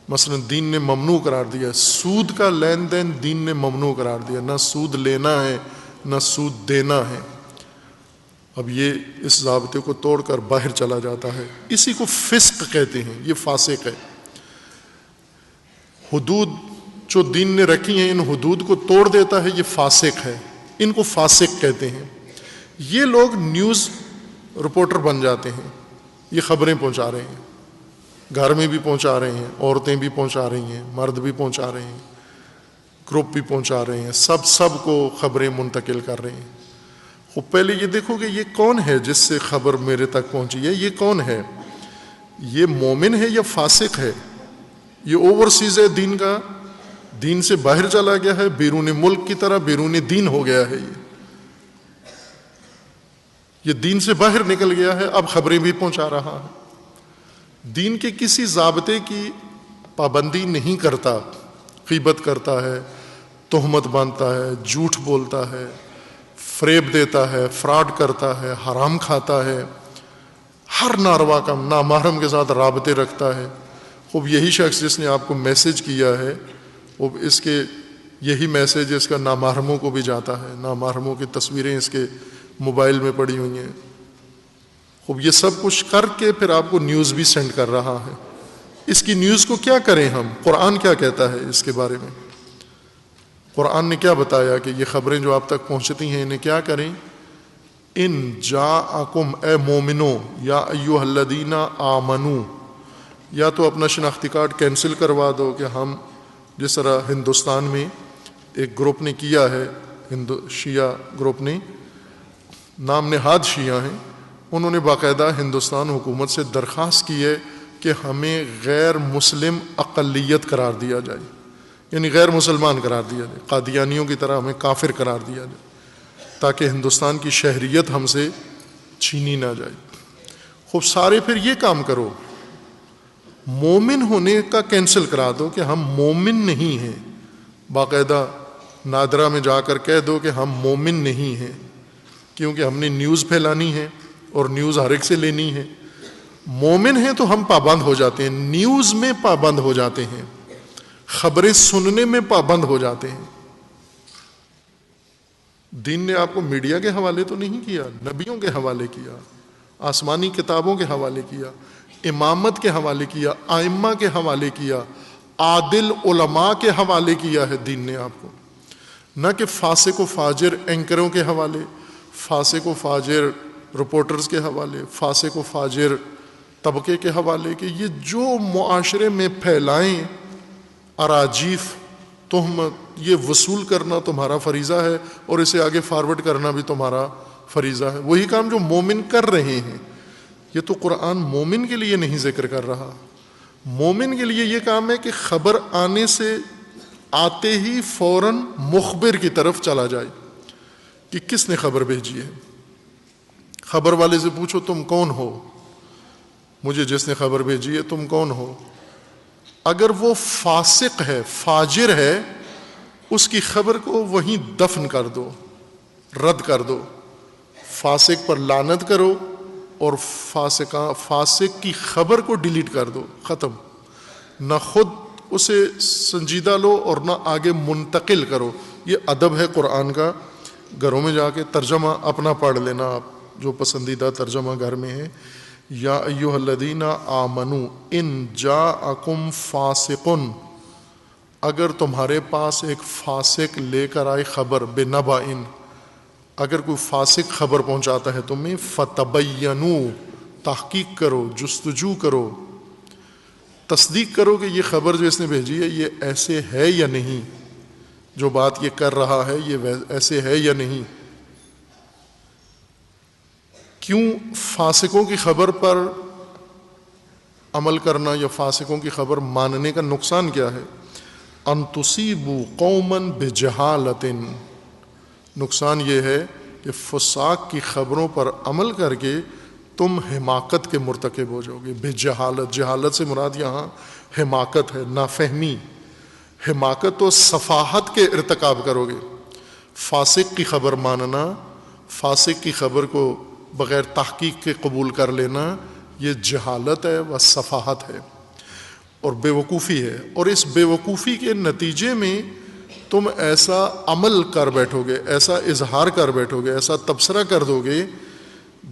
[SPEAKER 1] مثلا دین نے ممنوع قرار دیا، سود کا لین دین دین نے ممنوع قرار دیا، نہ سود لینا ہے نہ سود دینا ہے. اب یہ اس ضابطے کو توڑ کر باہر چلا جاتا ہے، اسی کو فسق کہتے ہیں. یہ فاسق ہے. حدود جو دین نے رکھی ہیں ان حدود کو توڑ دیتا ہے، یہ فاسق ہے. ان کو فاسق کہتے ہیں. یہ لوگ نیوز رپورٹر بن جاتے ہیں، یہ خبریں پہنچا رہے ہیں، گھر میں بھی پہنچا رہے ہیں، عورتیں بھی پہنچا رہی ہیں، مرد بھی پہنچا رہے ہیں، گروپ بھی پہنچا رہے ہیں، سب کو خبریں منتقل کر رہے ہیں. خب پہلے یہ دیکھو کہ یہ کون ہے جس سے خبر میرے تک پہنچی ہے؟ یہ کون ہے؟ یہ مومن ہے یا فاسق ہے؟ یہ اوورسیز ہے دین کا، دین سے باہر چلا گیا ہے، بیرون ملک کی طرح بیرون دین ہو گیا ہے. یہ دین سے باہر نکل گیا ہے، اب خبریں بھی پہنچا رہا ہے. دین کے کسی ضابطے کی پابندی نہیں کرتا، غیبت کرتا ہے، تہمت باندھتا ہے، جھوٹ بولتا ہے، فریب دیتا ہے، فراڈ کرتا ہے، حرام کھاتا ہے، ہر ناروا کام، نامحرم کے ساتھ رابطے رکھتا ہے. خوب یہی شخص جس نے آپ کو میسج کیا ہے، وہ اس کے یہی میسج اس کا نامحرموں کو بھی جاتا ہے، نامحرموں کی تصویریں اس کے موبائل میں پڑی ہوئی ہیں. خوب یہ سب کچھ کر کے پھر آپ کو نیوز بھی سینڈ کر رہا ہے. اس کی نیوز کو کیا کریں ہم؟ قرآن کیا کہتا ہے اس کے بارے میں؟ قرآن نے کیا بتایا کہ یہ خبریں جو آپ تک پہنچتی ہیں انہیں کیا کریں؟ ان جاءکم، اے مومنو، یا ایھا الذین آمنو، یا تو اپنا شناختی کارڈ کینسل کروا دو کہ ہم جس طرح ہندوستان میں ایک گروپ نے کیا ہے، شیعہ گروپ نے، نام نہاد شیعہ ہیں، انہوں نے باقاعدہ ہندوستان حکومت سے درخواست کی ہے کہ ہمیں غیر مسلم اقلیت قرار دیا جائے، یعنی غیر مسلمان قرار دیا جائے، قادیانیوں کی طرح ہمیں کافر قرار دیا جائے تاکہ ہندوستان کی شہریت ہم سے چھینی نہ جائے۔ خوب سارے پھر یہ کام کرو، مومن ہونے کا کینسل کرا دو کہ ہم مومن نہیں ہیں، باقاعدہ نادرا میں جا کر کہہ دو کہ ہم مومن نہیں ہیں، کیونکہ ہم نے نیوز پھیلانی ہے اور نیوز ہر ایک سے لینی ہے۔ مومن ہیں تو ہم پابند ہو جاتے ہیں، نیوز میں پابند ہو جاتے ہیں، خبریں سننے میں پابند ہو جاتے ہیں۔ دین نے آپ کو میڈیا کے حوالے تو نہیں کیا، نبیوں کے حوالے کیا، آسمانی کتابوں کے حوالے کیا، امامت کے حوالے کیا، ائمہ کے حوالے کیا، عادل علماء کے حوالے کیا ہے دین نے آپ کو، نہ کہ فاسق و فاجر اینکروں کے حوالے، فاسق و فاجر رپورٹرز کے حوالے، فاسق و فاجر طبقے کے حوالے، کہ یہ جو معاشرے میں پھیلائیں اراجیف، تہمت، یہ وصول کرنا تمہارا فریضہ ہے اور اسے آگے فارورڈ کرنا بھی تمہارا فریضہ ہے۔ وہی کام جو مومن کر رہے ہیں۔ یہ تو قرآن مومن کے لیے نہیں ذکر کر رہا، مومن کے لیے یہ کام ہے کہ خبر آنے سے آتے ہی فوراً مخبر کی طرف چلا جائے کہ کس نے خبر بھیجی ہے۔ خبر والے سے پوچھو تم کون ہو، مجھے جس نے خبر بھیجی ہے تم کون ہو۔ اگر وہ فاسق ہے، فاجر ہے، اس کی خبر کو وہیں دفن کر دو، رد کر دو، فاسق پر لعنت کرو اور فاسق کی خبر کو ڈیلیٹ کر دو، ختم۔ نہ خود اسے سنجیدہ لو اور نہ آگے منتقل کرو۔ یہ ادب ہے قرآن کا۔ گھروں میں جا کے ترجمہ اپنا پڑھ لینا آپ، جو پسندیدہ ترجمہ گھر میں ہے۔ یا ایھا الذین آمنوا ان جاءکم فاسق، اگر تمہارے پاس ایک فاسق لے کر آئے خبر، بنبأ، اگر کوئی فاسق خبر پہنچاتا ہے تمہیں، فتبینوا، تحقیق کرو، جستجو کرو، تصدیق کرو کہ یہ خبر جو اس نے بھیجی ہے یہ ایسے ہے یا نہیں، جو بات یہ کر رہا ہے یہ ایسے ہے یا نہیں۔ کیوں فاسقوں کی خبر پر عمل کرنا یا فاسقوں کی خبر ماننے کا نقصان کیا ہے؟ ان تصیبوا قوما بجہالۃ، نقصان یہ ہے کہ فساق کی خبروں پر عمل کر کے تم حماقت کے مرتکب ہو جاؤ گے۔ بجہالت، جہالت سے مراد یہاں حماقت ہے، نافہمی۔ حماقت تو سفاہت کے ارتکاب کرو گے۔ فاسق کی خبر ماننا، فاسق کی خبر کو بغیر تحقیق کے قبول کر لینا، یہ جہالت ہے و سفاہت ہے اور بے وقوفی ہے۔ اور اس بے وقوفی کے نتیجے میں تم ایسا عمل کر بیٹھو گے، ایسا اظہار کر بیٹھو گے، ایسا تبصرہ کر دو گے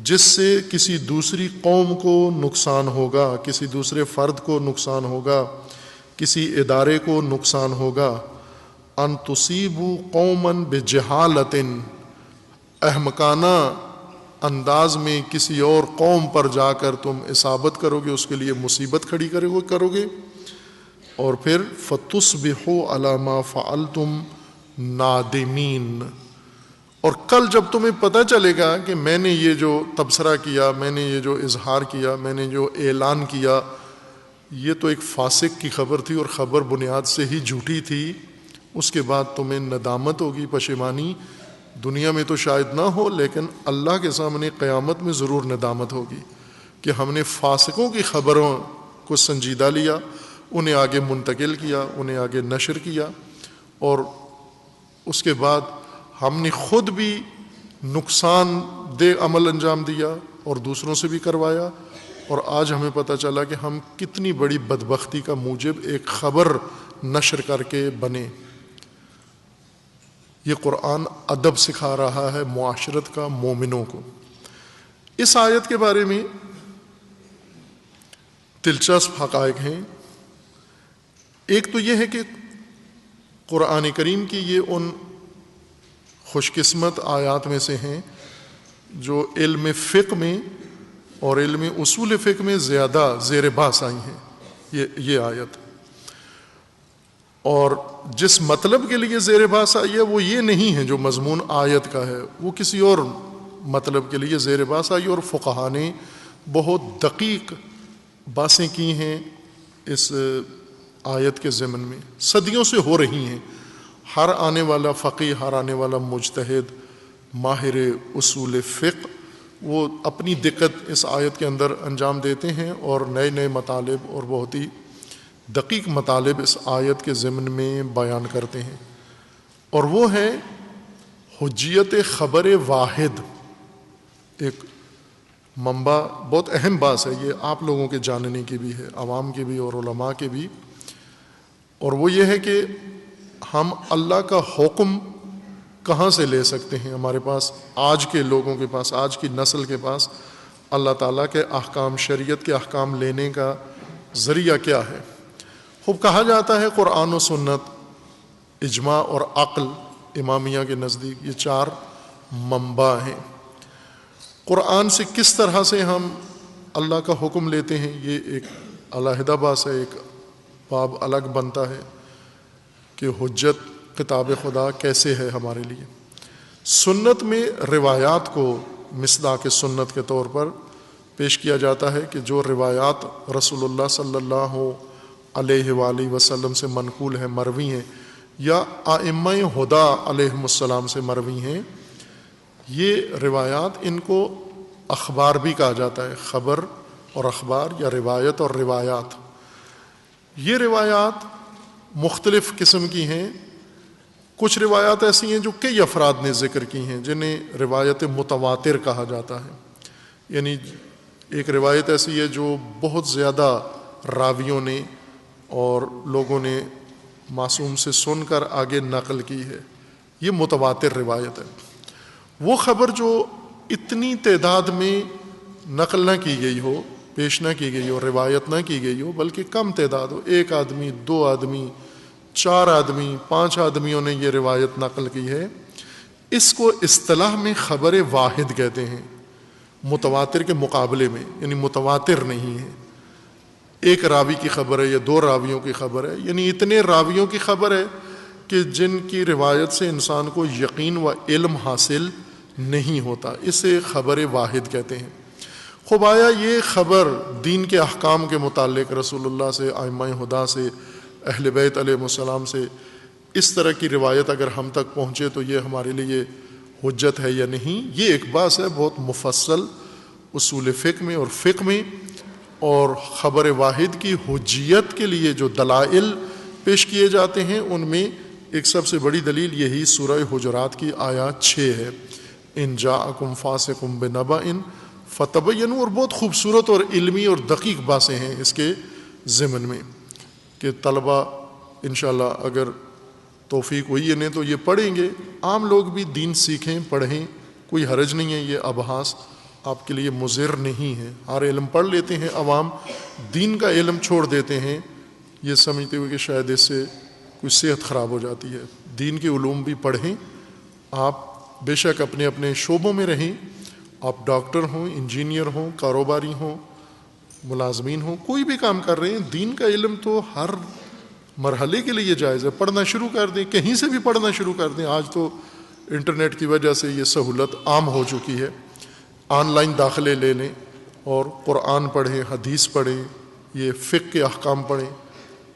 [SPEAKER 1] جس سے کسی دوسری قوم کو نقصان ہوگا، کسی دوسرے فرد کو نقصان ہوگا، کسی ادارے کو نقصان ہوگا۔ ان تصیبوا قوما بجہالۃ، احمقانہ انداز میں کسی اور قوم پر جا کر تم اصابت کرو گے، اس کے لیے مصیبت کھڑی کرو گے، اور پھر فتصبحوا علی ما فعلتم نادمین، اور کل جب تمہیں پتہ چلے گا کہ میں نے یہ جو تبصرہ کیا، میں نے یہ جو اظہار کیا، میں نے جو اعلان کیا، یہ تو ایک فاسق کی خبر تھی اور خبر بنیاد سے ہی جھوٹی تھی، اس کے بعد تمہیں ندامت ہوگی، پشیمانی۔ دنیا میں تو شاید نہ ہو لیکن اللہ کے سامنے قیامت میں ضرور ندامت ہوگی کہ ہم نے فاسقوں کی خبروں کو سنجیدہ لیا، انہیں آگے منتقل کیا، انہیں آگے نشر کیا، اور اس کے بعد ہم نے خود بھی نقصان دہ عمل انجام دیا اور دوسروں سے بھی کروایا، اور آج ہمیں پتہ چلا کہ ہم کتنی بڑی بدبختی کا موجب ایک خبر نشر کر کے بنے۔ یہ قرآن ادب سکھا رہا ہے معاشرت کا مومنوں کو۔ اس آیت کے بارے میں دلچسپ حقائق ہیں۔ ایک تو یہ ہے کہ قرآن کریم کی یہ ان خوش قسمت آیات میں سے ہیں جو علم فقہ میں اور علم اصول فقہ میں زیادہ زیر بحث آئی ہیں۔ یہ آیت. اور جس مطلب کے لیے زیر باس آئی ہے وہ یہ نہیں ہے جو مضمون آیت کا ہے، وہ کسی اور مطلب کے لیے زیر باس آئی. اور فقہا نے بہت دقیق باتیں کی ہیں اس آیت کے ضمن میں، صدیوں سے ہو رہی ہیں. ہر آنے والا فقیہ، ہر آنے والا مجتہد، ماہر اصول فقہ، وہ اپنی دقت اس آیت کے اندر انجام دیتے ہیں اور نئے نئے مطالب اور بہت ہی دقیق مطالب اس آیت کے ضمن میں بیان کرتے ہیں. اور وہ ہے حجیت خبر واحد. ایک منبع، بہت اہم بات ہے یہ، آپ لوگوں کے جاننے کی بھی ہے، عوام کی بھی اور علماء کے بھی. اور وہ یہ ہے کہ ہم اللہ کا حکم کہاں سے لے سکتے ہیں؟ ہمارے پاس، آج کے لوگوں کے پاس، آج کی نسل کے پاس اللہ تعالیٰ کے احکام، شریعت کے احکام لینے کا ذریعہ کیا ہے؟ خوب کہا جاتا ہے قرآن و سنت، اجماع اور عقل امامیہ کے نزدیک یہ چار منبع ہیں. قرآن سے کس طرح سے ہم اللہ کا حکم لیتے ہیں یہ ایک علیحدہ بات ہے، ایک باب الگ بنتا ہے کہ حجت کتاب خدا کیسے ہے ہمارے لیے. سنت میں روایات کو مصداق سنت کے طور پر پیش کیا جاتا ہے کہ جو روایات رسول اللہ صلی اللہ علیہ وآلہ وسلم سے منقول ہیں، مروی ہیں، یا ائمہ ہدیٰ علیہم السلام سے مروی ہیں، یہ روایات ان کو اخبار بھی کہا جاتا ہے، خبر اور اخبار یا روایت اور روایات. یہ روایات مختلف قسم کی ہیں. کچھ روایات ایسی ہیں جو کئی افراد نے ذکر کی ہیں جنہیں روایت متواتر کہا جاتا ہے. یعنی ایک روایت ایسی ہے جو بہت زیادہ راویوں نے اور لوگوں نے معصوم سے سن کر آگے نقل کی ہے، یہ متواتر روایت ہے. وہ خبر جو اتنی تعداد میں نقل نہ کی گئی ہو، پیش نہ کی گئی ہو، روایت نہ کی گئی ہو، بلکہ کم تعداد ہو، 1 آدمی، 2 آدمی، 4 آدمی، 5 آدمیوں نے یہ روایت نقل کی ہے، اس کو اصطلاح میں خبر واحد کہتے ہیں، متواتر کے مقابلے میں. یعنی متواتر نہیں ہے، 1 راوی کی خبر ہے یا 2 راویوں کی خبر ہے، یعنی اتنے راویوں کی خبر ہے کہ جن کی روایت سے انسان کو یقین و علم حاصل نہیں ہوتا. اسے خبر واحد کہتے ہیں. خوب آیا یہ خبر دین کے احکام کے متعلق رسول اللہ سے، ائمہ ہدیٰ سے، اہل بیت علیہ السلام سے، اس طرح کی روایت اگر ہم تک پہنچے تو یہ ہمارے لیے حجت ہے یا نہیں، یہ ایک بات ہے بہت مفصل اصول فقہ میں اور فقہ میں. اور خبر واحد کی حجیت کے لیے جو دلائل پیش کیے جاتے ہیں ان میں ایک سب سے بڑی دلیل یہی سورہ حجرات کی آیات 6 ہے، ان جاءکم فاسق بنبأ فتبینوا. اور بہت خوبصورت اور علمی اور دقیق باتیں ہیں اس کے ضمن میں کہ طلبہ انشاءاللہ اگر توفیق ہوئی انہیں تو یہ پڑھیں گے، عام لوگ بھی دین سیکھیں، پڑھیں، کوئی حرج نہیں ہے. یہ ابحاث آپ کے لیے مضر نہیں ہے. ہر علم پڑھ لیتے ہیں عوام، دین کا علم چھوڑ دیتے ہیں یہ سمجھتے ہوئے کہ شاید اس سے کوئی صحت خراب ہو جاتی ہے. دین کے علوم بھی پڑھیں. آپ بے شک اپنے اپنے شعبوں میں رہیں، آپ ڈاکٹر ہوں، انجینئر ہوں، کاروباری ہوں، ملازمین ہوں، کوئی بھی کام کر رہے ہیں، دین کا علم تو ہر مرحلے کے لیے جائز ہے. پڑھنا شروع کر دیں، کہیں سے بھی پڑھنا شروع کر دیں. آج تو انٹرنیٹ کی وجہ سے یہ سہولت عام ہو چکی ہے. آن لائن داخلے لے لیں اور قرآن پڑھیں، حدیث پڑھیں، یہ فقہ کے احکام پڑھیں.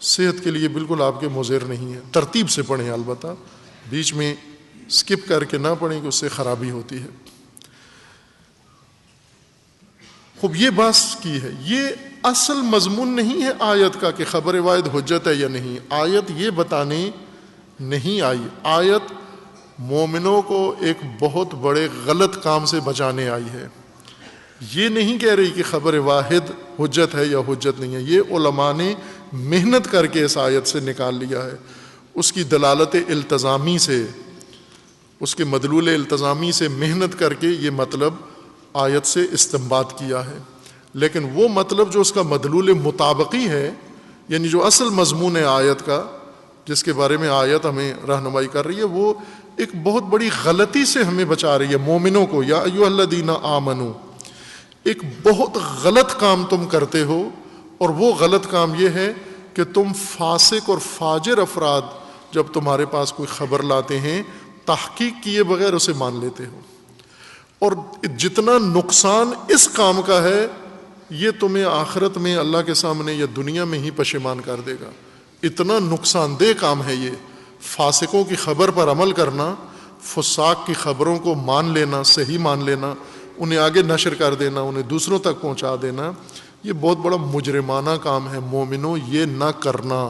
[SPEAKER 1] صحت کے لیے بالکل آپ کے مضر نہیں ہے. ترتیب سے پڑھیں، البتہ بیچ میں سکپ کر کے نہ پڑھیں کہ اس سے خرابی ہوتی ہے. خوب یہ بات کی ہے، یہ اصل مضمون نہیں ہے آیت کا کہ خبر واحد حجت ہے یا نہیں. آیت یہ بتانے نہیں آئی، آیت مومنوں کو ایک بہت بڑے غلط کام سے بچانے آئی ہے. یہ نہیں کہہ رہی کہ خبر واحد حجت ہے یا حجت نہیں ہے. یہ علماء نے محنت کر کے اس آیت سے نکال لیا ہے، اس کی دلالت التزامی سے، اس کے مدلول التزامی سے محنت کر کے یہ مطلب آیت سے استنباط کیا ہے. لیکن وہ مطلب جو اس کا مدلول مطابقی ہے، یعنی جو اصل مضمون ہے آیت کا، جس کے بارے میں آیت ہمیں رہنمائی کر رہی ہے، وہ ایک بہت بڑی غلطی سے ہمیں بچا رہی ہے مومنوں کو. یا ایھا الذین آمنو، ایک بہت غلط کام تم کرتے ہو اور وہ غلط کام یہ ہے کہ تم فاسق اور فاجر افراد جب تمہارے پاس کوئی خبر لاتے ہیں تحقیق کیے بغیر اسے مان لیتے ہو، اور جتنا نقصان اس کام کا ہے یہ تمہیں آخرت میں اللہ کے سامنے یا دنیا میں ہی پشیمان کر دے گا. اتنا نقصان دہ کام ہے یہ، فاسقوں کی خبر پر عمل کرنا، فساق کی خبروں کو مان لینا، صحیح مان لینا، انہیں آگے نشر کر دینا، انہیں دوسروں تک پہنچا دینا، یہ بہت بڑا مجرمانہ کام ہے. مومنوں یہ نہ کرنا،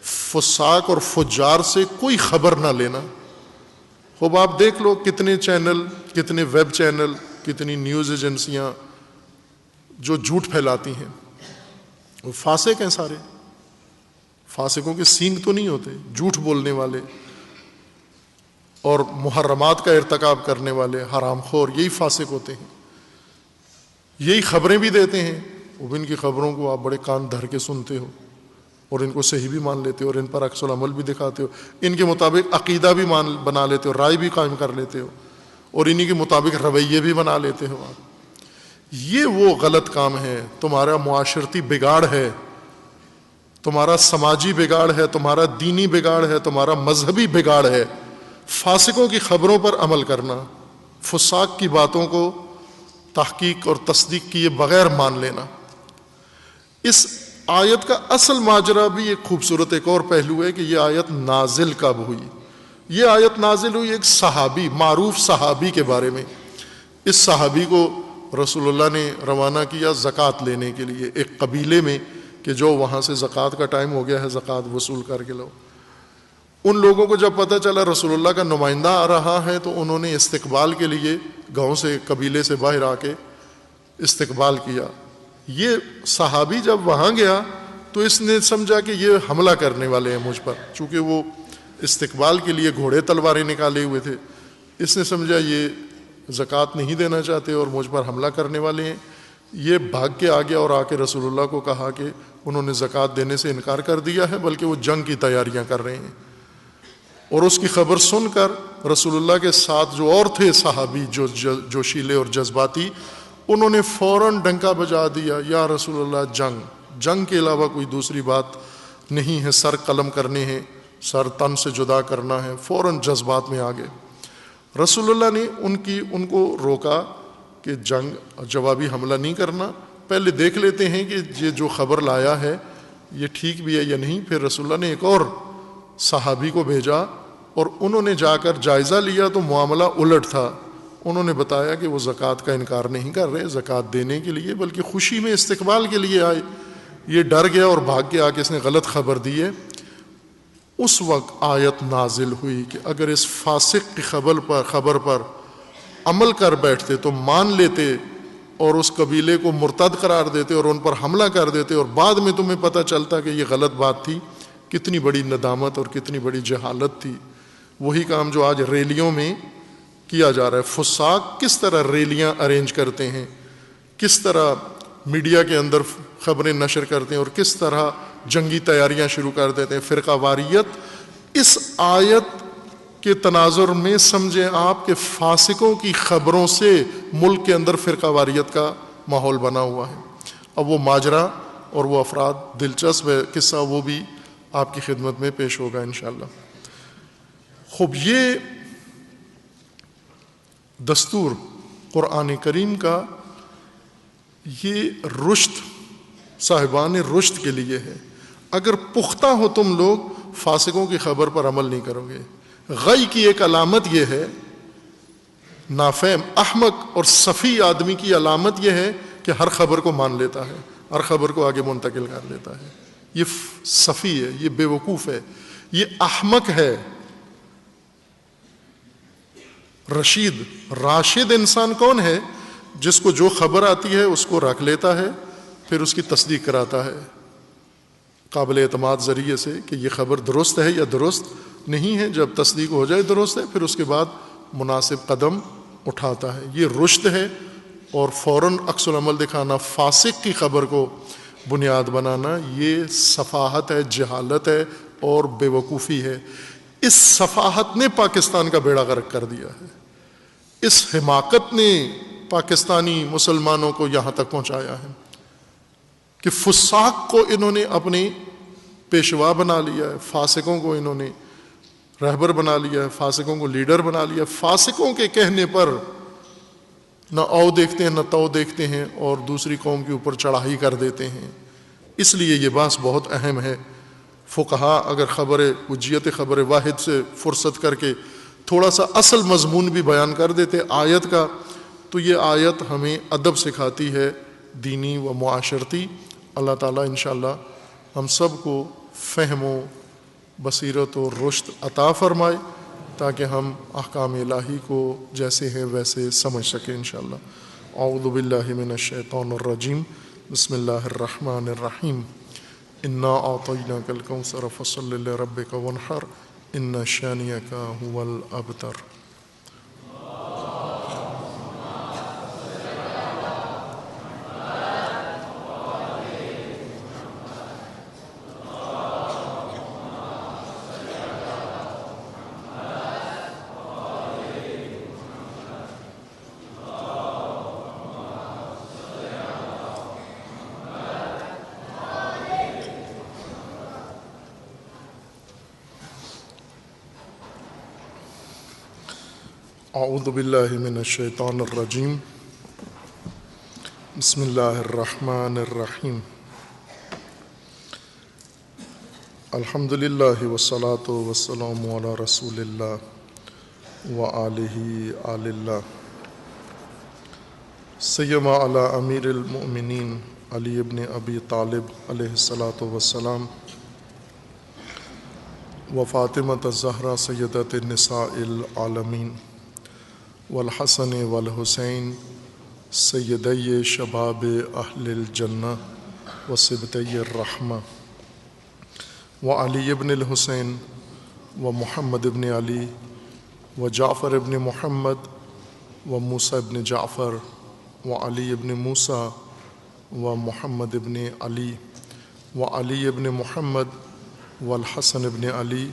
[SPEAKER 1] فساق اور فجار سے کوئی خبر نہ لینا. خوب آپ دیکھ لو کتنے چینل، کتنے ویب چینل، کتنی نیوز ایجنسیاں جو جھوٹ پھیلاتی ہیں، وہ فاسق ہیں سارے. فاسقوں کے سینگ تو نہیں ہوتے، جھوٹ بولنے والے اور محرمات کا ارتکاب کرنے والے حرام خور، یہی فاسق ہوتے ہیں. یہی خبریں بھی دیتے ہیں، وہ ان کی خبروں کو آپ بڑے کان دھر کے سنتے ہو اور ان کو صحیح بھی مان لیتے ہو اور ان پر عکس العمل بھی دکھاتے ہو، ان کے مطابق عقیدہ بھی بنا لیتے ہو، رائے بھی قائم کر لیتے ہو اور انہی کے مطابق رویے بھی بنا لیتے ہو آپ. یہ وہ غلط کام ہے. تمہارا معاشرتی بگاڑ ہے، تمہارا سماجی بگاڑ ہے، تمہارا دینی بگاڑ ہے، تمہارا مذہبی بگاڑ ہے. فاسقوں کی خبروں پر عمل کرنا، فساق کی باتوں کو تحقیق اور تصدیق کیے بغیر مان لینا. اس آیت کا اصل ماجرا بھی ایک خوبصورت ایک اور پہلو ہے کہ یہ آیت نازل کب ہوئی. یہ آیت نازل ہوئی ایک صحابی، معروف صحابی کے بارے میں. اس صحابی کو رسول اللہ نے روانہ کیا زکوٰۃ لینے کے لیے ایک قبیلے میں کہ جو وہاں سے زکوٰۃ کا ٹائم ہو گیا ہے، زکوٰۃ وصول کر کے لاؤ. ان لوگوں کو جب پتہ چلا رسول اللہ کا نمائندہ آ رہا ہے تو انہوں نے استقبال کے لیے گاؤں سے، قبیلے سے باہر آ کے استقبال کیا. یہ صحابی جب وہاں گیا تو اس نے سمجھا کہ یہ حملہ کرنے والے ہیں مجھ پر، چونکہ وہ استقبال کے لیے گھوڑے تلواریں نکالے ہوئے تھے. اس نے سمجھا یہ زکوٰۃ نہیں دینا چاہتے اور مجھ پر حملہ کرنے والے ہیں. یہ بھاگ کے آ گیا اور آ کے رسول اللہ کو کہا کہ انہوں نے زکوٰۃ دینے سے انکار کر دیا ہے، بلکہ وہ جنگ کی تیاریاں کر رہے ہیں. اور اس کی خبر سن کر رسول اللہ کے ساتھ جو اور تھے صحابی جو جوشیلے اور جذباتی، انہوں نے فوراً ڈنکا بجا دیا، یا رسول اللہ جنگ کے علاوہ کوئی دوسری بات نہیں ہے، سر قلم کرنے ہیں، سر تن سے جدا کرنا ہے. فوراً جذبات میں آ گئے. رسول اللہ نے ان کو روکا کہ جنگ جوابی حملہ نہیں کرنا، پہلے دیکھ لیتے ہیں کہ یہ جو خبر لایا ہے یہ ٹھیک بھی ہے یا نہیں. پھر رسول اللہ نے ایک اور صحابی کو بھیجا اور انہوں نے جا کر جائزہ لیا تو معاملہ الٹ تھا. انہوں نے بتایا کہ وہ زکوٰۃ کا انکار نہیں کر رہے، زکوٰۃ دینے کے لیے بلکہ خوشی میں استقبال کے لیے آئے. یہ ڈر گیا اور بھاگ کے آ کے اس نے غلط خبر دی ہے. اس وقت آیت نازل ہوئی کہ اگر اس فاسق کی خبر پر عمل کر بیٹھتے تو مان لیتے اور اس قبیلے کو مرتد قرار دیتے اور ان پر حملہ کر دیتے اور بعد میں تمہیں پتہ چلتا کہ یہ غلط بات تھی، کتنی بڑی ندامت اور کتنی بڑی جہالت تھی. وہی کام جو آج ریلیوں میں کیا جا رہا ہے. فساق کس طرح ریلیاں ارینج کرتے ہیں، کس طرح میڈیا کے اندر خبریں نشر کرتے ہیں اور کس طرح جنگی تیاریاں شروع کر دیتے ہیں. فرقہ واریت اس آیت کے تناظر میں سمجھیں آپ کہ فاسقوں کی خبروں سے ملک کے اندر فرقہ واریت کا ماحول بنا ہوا ہے. اب وہ ماجرا اور وہ افراد دلچسپ ہے قصہ، وہ بھی آپ کی خدمت میں پیش ہوگا انشاءاللہ. خوب یہ دستور قرآن کریم کا یہ رشد، صاحبان رشد کے لیے ہے. اگر پختہ ہو تم لوگ فاسقوں کی خبر پر عمل نہیں کرو گے. غی کی ایک علامت یہ ہے، نافہم احمق اور سفی آدمی کی علامت یہ ہے کہ ہر خبر کو مان لیتا ہے، ہر خبر کو آگے منتقل کر لیتا ہے. یہ سفی ہے، یہ بے وقوف ہے، یہ احمق ہے. راشد انسان کون ہے؟ جس کو جو خبر آتی ہے اس کو رکھ لیتا ہے، پھر اس کی تصدیق کراتا ہے قابل اعتماد ذریعے سے کہ یہ خبر درست ہے یا درست نہیں ہے. جب تصدیق ہو جائے درست ہے پھر اس کے بعد مناسب قدم اٹھاتا ہے. یہ رشد ہے. اور فوراً عکس العمل دکھانا، فاسق کی خبر کو بنیاد بنانا، یہ سفاہت ہے، جہالت ہے اور بے وقوفی ہے. اس سفاہت نے پاکستان کا بیڑا غرق کر دیا ہے. اس حماقت نے پاکستانی مسلمانوں کو یہاں تک پہنچایا ہے. کہ فساق کو انہوں نے اپنی پیشوا بنا لیا ہے، فاسقوں کو انہوں نے رہبر بنا لیا ہے، فاسقوں کو لیڈر بنا لیا، فاسقوں کے کہنے پر نہ او دیکھتے ہیں نہ تو دیکھتے ہیں اور دوسری قوم کے اوپر چڑھائی کر دیتے ہیں۔ اس لیے یہ بحث بہت اہم ہے۔ فقہا اگر حجیت خبر واحد سے فرصت کر کے تھوڑا سا اصل مضمون بھی بیان کر دیتے آیت کا، تو یہ آیت ہمیں ادب سکھاتی ہے، دینی و معاشرتی۔ اللہ تعالیٰ انشاءاللہ ہم سب کو فہم و بصیرت و رشد عطا فرمائے تاکہ ہم احکام الہی کو جیسے ہیں ویسے سمجھ سکیں انشاءاللہ۔ اعوذ باللہ من الشیطان الرجیم، بسم اللہ الرحمن الرحیم۔ انا اعطیناک الکوثر فصل لربک وانحر ان شانئک هو الابتر۔ اعوذ باللہ من الشیطان الرجیم، بسم اللہ الرحمن الرحیم۔ الحمد للہ والصلاة والسلام علی رسول اللہ وآلہ آل اللہ، سیما علی امیر المؤمنین علی ابن ابی طالب علیہ الصلاۃ والسلام و فاطمۃ الزہرا سیدۃ النساء العالمین والحسن والحسین سیدی شباب اہل الجنہ و صبطی الرحمہ وعلی ابن الحسین و محمد ابن علی و جعفر ابن محمد و موسیٰ ابن جعفر و علی ابن موسیٰ و محمد ابن علی و علی ابن محمد والحسن ابن علی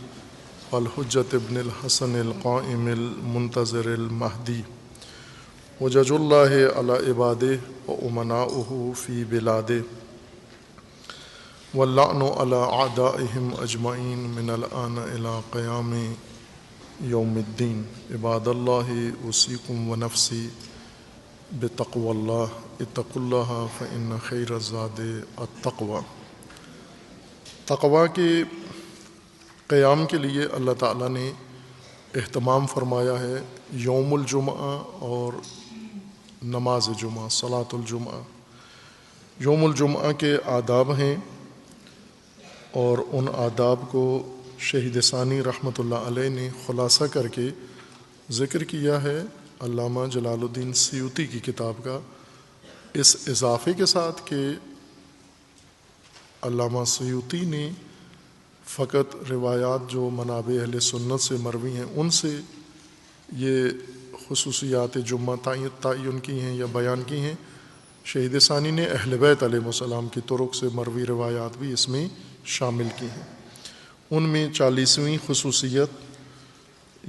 [SPEAKER 1] والحجت ابن الحسن القائم المنتظر المہدی وجج اللہ علی عبادہ و امناؤہ فی بلادہ واللعن علی اعدائہم اجمعین من الآن الی قیام یوم الدین۔ عباد اللہ اوصیکم و نفسی بتقوی اللہ، اتقوا اللہ فإن خیر الزاد التقوی۔ تقوی کے قیام کے لیے اللہ تعالیٰ نے اہتمام فرمایا ہے یوم الجمعہ اور نماز جمعہ، صلاۃ الجمعہ۔ یوم الجمعہ کے آداب ہیں اور ان آداب کو شہید ثانی رحمۃ اللہ علیہ نے خلاصہ کر کے ذکر کیا ہے علامہ جلال الدین سیوطی کی کتاب کا، اس اضافے کے ساتھ کہ علامہ سیوطی نے فقط روایات جو منابع اہل سنت سے مروی ہیں ان سے یہ خصوصیات جمعہ تعین کی ہیں یا بیان کی ہیں، شہید ثانی نے اہل بیت علیہ السلام کی طرق سے مروی روایات بھی اس میں شامل کی ہیں۔ ان میں 40ویں خصوصیت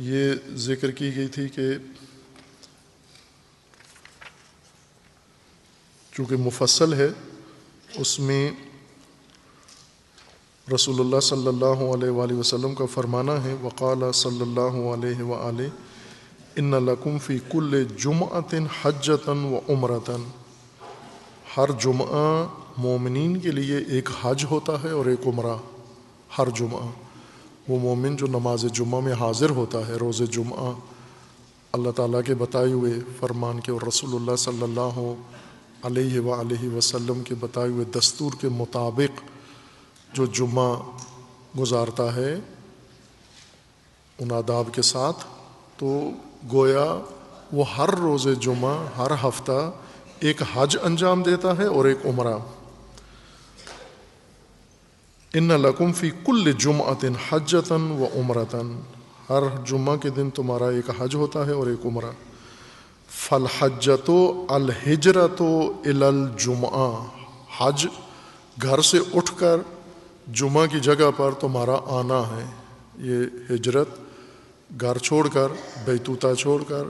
[SPEAKER 1] یہ ذکر کی گئی تھی کہ چونکہ مفصل ہے، اس میں رسول اللہ صلی اللہ علیہ وآلہ وسلم کا فرمانا ہے، وقال صلی اللہ علیہ وآلہ ان لکم فی کل جمعۃ حجۃ و عمرۃ۔ ہر جمعہ مومنین کے لیے ایک حج ہوتا ہے اور ایک عمرہ۔ ہر جمعہ وہ مومن جو نماز جمعہ میں حاضر ہوتا ہے، روز جمعہ اللہ تعالیٰ کے بتائے ہوئے فرمان کے اور رسول اللہ صلی اللہ علیہ وآلہ وسلم کے بتائے ہوئے دستور کے مطابق جو جمعہ گزارتا ہے ان آداب کے ساتھ، تو گویا وہ ہر روز جمعہ ہر ہفتہ ایک حج انجام دیتا ہے اور ایک عمرہ۔ ان لکم فی کل جمعۃ حجۃ و عمرۃ، ہر جمعہ کے دن تمہارا ایک حج ہوتا ہے اور ایک عمرہ۔ فالحجۃ الہجرۃ الی الجمعہ، حج گھر سے اٹھ کر جمعہ کی جگہ پر تمہارا آنا ہے۔ یہ ہجرت گھر چھوڑ کر، بیتوتہ چھوڑ کر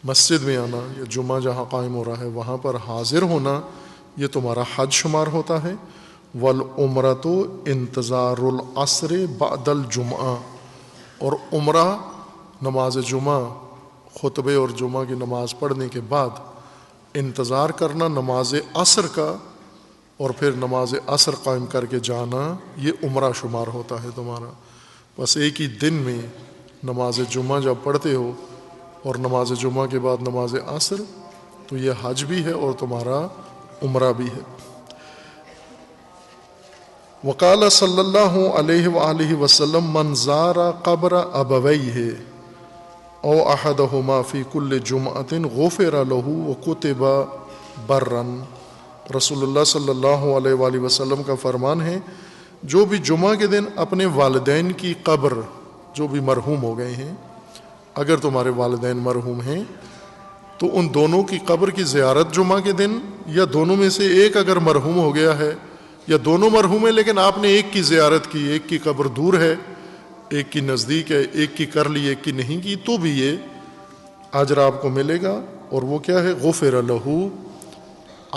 [SPEAKER 1] مسجد میں آنا، یا جمعہ جہاں قائم ہو رہا ہے وہاں پر حاضر ہونا، یہ تمہارا حج شمار ہوتا ہے۔ والعمرۃ انتظار العصر بعد الجمعہ، اور عمرہ نماز جمعہ، خطبے اور جمعہ کی نماز پڑھنے کے بعد انتظار کرنا نماز عصر کا، اور پھر نماز عصر قائم کر کے جانا، یہ عمرہ شمار ہوتا ہے تمہارا۔ بس ایک ہی دن میں نماز جمعہ جب پڑھتے ہو اور نماز جمعہ کے بعد نماز عصر، تو یہ حج بھی ہے اور تمہارا عمرہ بھی ہے۔ وقال صلی اللہ علیہ وآلہ وسلم من زار قبر ابویہ او احدہما فی کل جمعۃ غفر لہ وکتب برا۔ رسول اللہ صلی اللہ علیہ وآلہ وسلم کا فرمان ہے، جو بھی جمعہ کے دن اپنے والدین کی قبر، جو بھی مرحوم ہو گئے ہیں، اگر تمہارے والدین مرحوم ہیں تو ان دونوں کی قبر کی زیارت جمعہ کے دن، یا دونوں میں سے ایک اگر مرحوم ہو گیا ہے، یا دونوں مرحوم ہیں لیکن آپ نے ایک کی زیارت کی، ایک کی قبر دور ہے، ایک کی نزدیک ہے، ایک کی کر لی ایک کی نہیں کی، تو بھی یہ اجر آپ کو ملے گا۔ اور وہ کیا ہے؟ غفر لہ،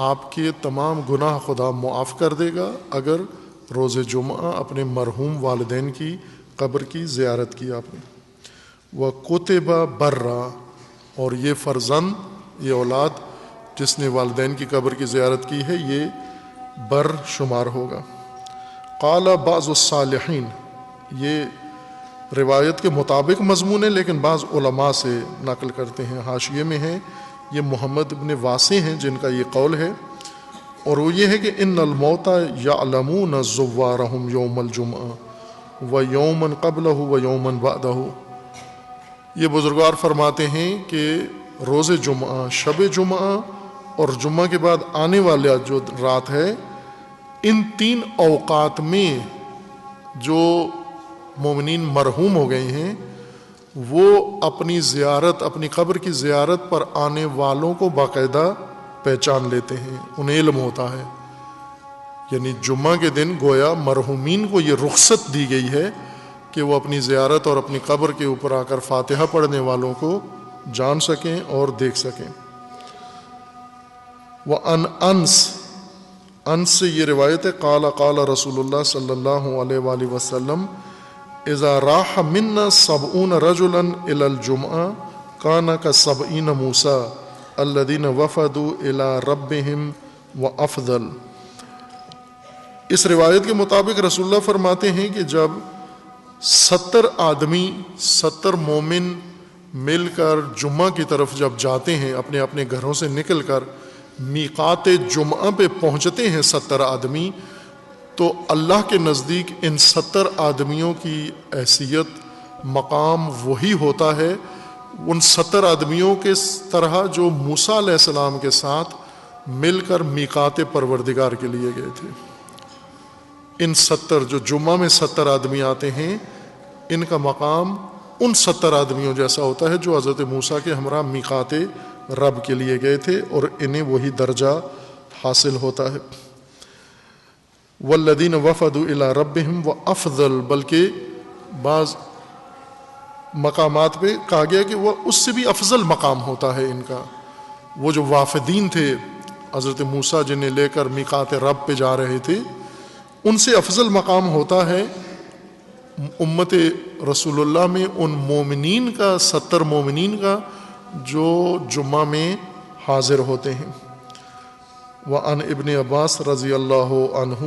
[SPEAKER 1] آپ کے تمام گناہ خدا معاف کر دے گا اگر روز جمعہ اپنے مرحوم والدین کی قبر کی زیارت کی آپ نے۔ وَكُتِبَ بَرًّا، اور یہ فرزند، یہ اولاد جس نے والدین کی قبر کی زیارت کی ہے، یہ بر شمار ہوگا۔ قال بعض الصالحین، یہ روایت کے مطابق مضمون ہے لیکن بعض علماء سے نقل کرتے ہیں، حاشیے میں ہے، یہ محمد ابن واسع ہیں جن کا یہ قول ہے، اور وہ یہ ہے کہ ان الموتى یعلمون زوارہم یوم الجمعہ و یوما قبلہ و یوما بعدہ۔ یہ بزرگوار فرماتے ہیں کہ روز جمعہ، شب جمعہ اور جمعہ کے بعد آنے والا جو رات ہے، ان تین اوقات میں جو مومنین مرحوم ہو گئے ہیں وہ اپنی زیارت، اپنی قبر کی زیارت پر آنے والوں کو باقاعدہ پہچان لیتے ہیں، انہیں علم ہوتا ہے۔ یعنی جمعہ کے دن گویا مرحومین کو یہ رخصت دی گئی ہے کہ وہ اپنی زیارت اور اپنی قبر کے اوپر آ کر فاتحہ پڑھنے والوں کو جان سکیں اور دیکھ سکیں۔ وَأَنْ انس سے یہ روایت ہے، قال قال رسول اللہ صلی اللہ علیہ وآلہ وسلم اذا راح منا 70 رجلا الى الجمعہ كان كسبعین موسیٰ الذین وفدوا الى ربهم وافضل۔ اس روایت کے مطابق رسول اللہ فرماتے ہیں کہ جب 70 آدمی، 70 مومن مل کر جمعہ کی طرف جب جاتے ہیں، اپنے اپنے گھروں سے نکل کر میقات جمعہ پہ پہنچتے ہیں 70 آدمی، تو اللہ کے نزدیک ان 70 آدمیوں کی حیثیت، مقام وہی ہوتا ہے ان 70 آدمیوں کے طرح جو موسیٰ علیہ السلام کے ساتھ مل کر میقات پروردگار کے لیے گئے تھے۔ ان 70 جو جمعہ میں 70 آدمی آتے ہیں، ان کا مقام ان 70 آدمیوں جیسا ہوتا ہے جو حضرت موسیٰ کے ہمراہ میقات رب کے لیے گئے تھے، اور انہیں وہی درجہ حاصل ہوتا ہے۔ والذین وفدوا الی ربہم وافضل، بلکہ بعض مقامات پہ کہا گیا کہ وہ اس سے بھی افضل مقام ہوتا ہے ان کا۔ وہ جو وافدین تھے حضرت موسیٰ جنہیں لے کر میقات رب پہ جا رہے تھے، ان سے افضل مقام ہوتا ہے امت رسول اللہ میں ان مومنین کا، 70 مومنین کا جو جمعہ میں حاضر ہوتے ہیں۔ وعن ابن عباس رضی اللہ عنہ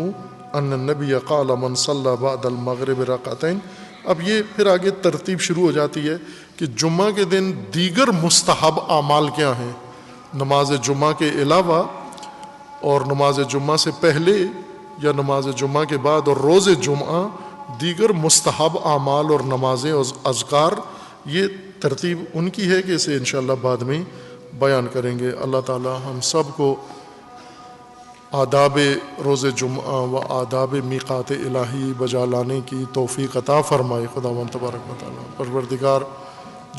[SPEAKER 1] ان النبی قال من صلی بعد المغرب رکعتین۔ اب یہ پھر آگے ترتیب شروع ہو جاتی ہے کہ جمعہ کے دن دیگر مستحب اعمال کیا ہیں، نماز جمعہ کے علاوہ اور نماز جمعہ سے پہلے یا نماز جمعہ کے بعد اور روز جمعہ دیگر مستحب اعمال اور نمازیں اور اذکار، یہ ترتیب ان کی ہے کہ اسے انشاءاللہ بعد میں بیان کریں گے۔ اللہ تعالی ہم سب کو آداب روز جمعہ و آداب میقات الہی بجا لانے کی توفیق عطا فرمائے خداوند تبارک و تعالی۔ پروردگار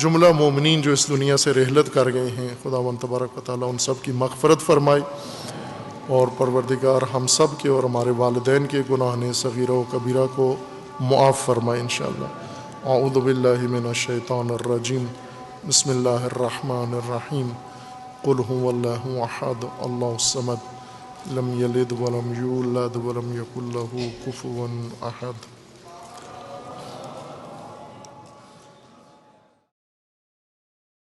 [SPEAKER 1] جملہ مومنین جو اس دنیا سے رحلت کر گئے ہیں، خداوند تبارک و تعالی ان سب کی مغفرت فرمائے، اور پروردگار ہم سب کے اور ہمارے والدین کے گناہ صغیرہ و کبیرہ کو معاف فرمائے انشاءاللہ۔ اعوذ باللہ من الشیطان الرجیم، بسم اللہ الرحمن الرحیم، قل هو اللہ احد اللہ الصمد لم یلد ولم یولد ولم یکن لہ کفوا احد۔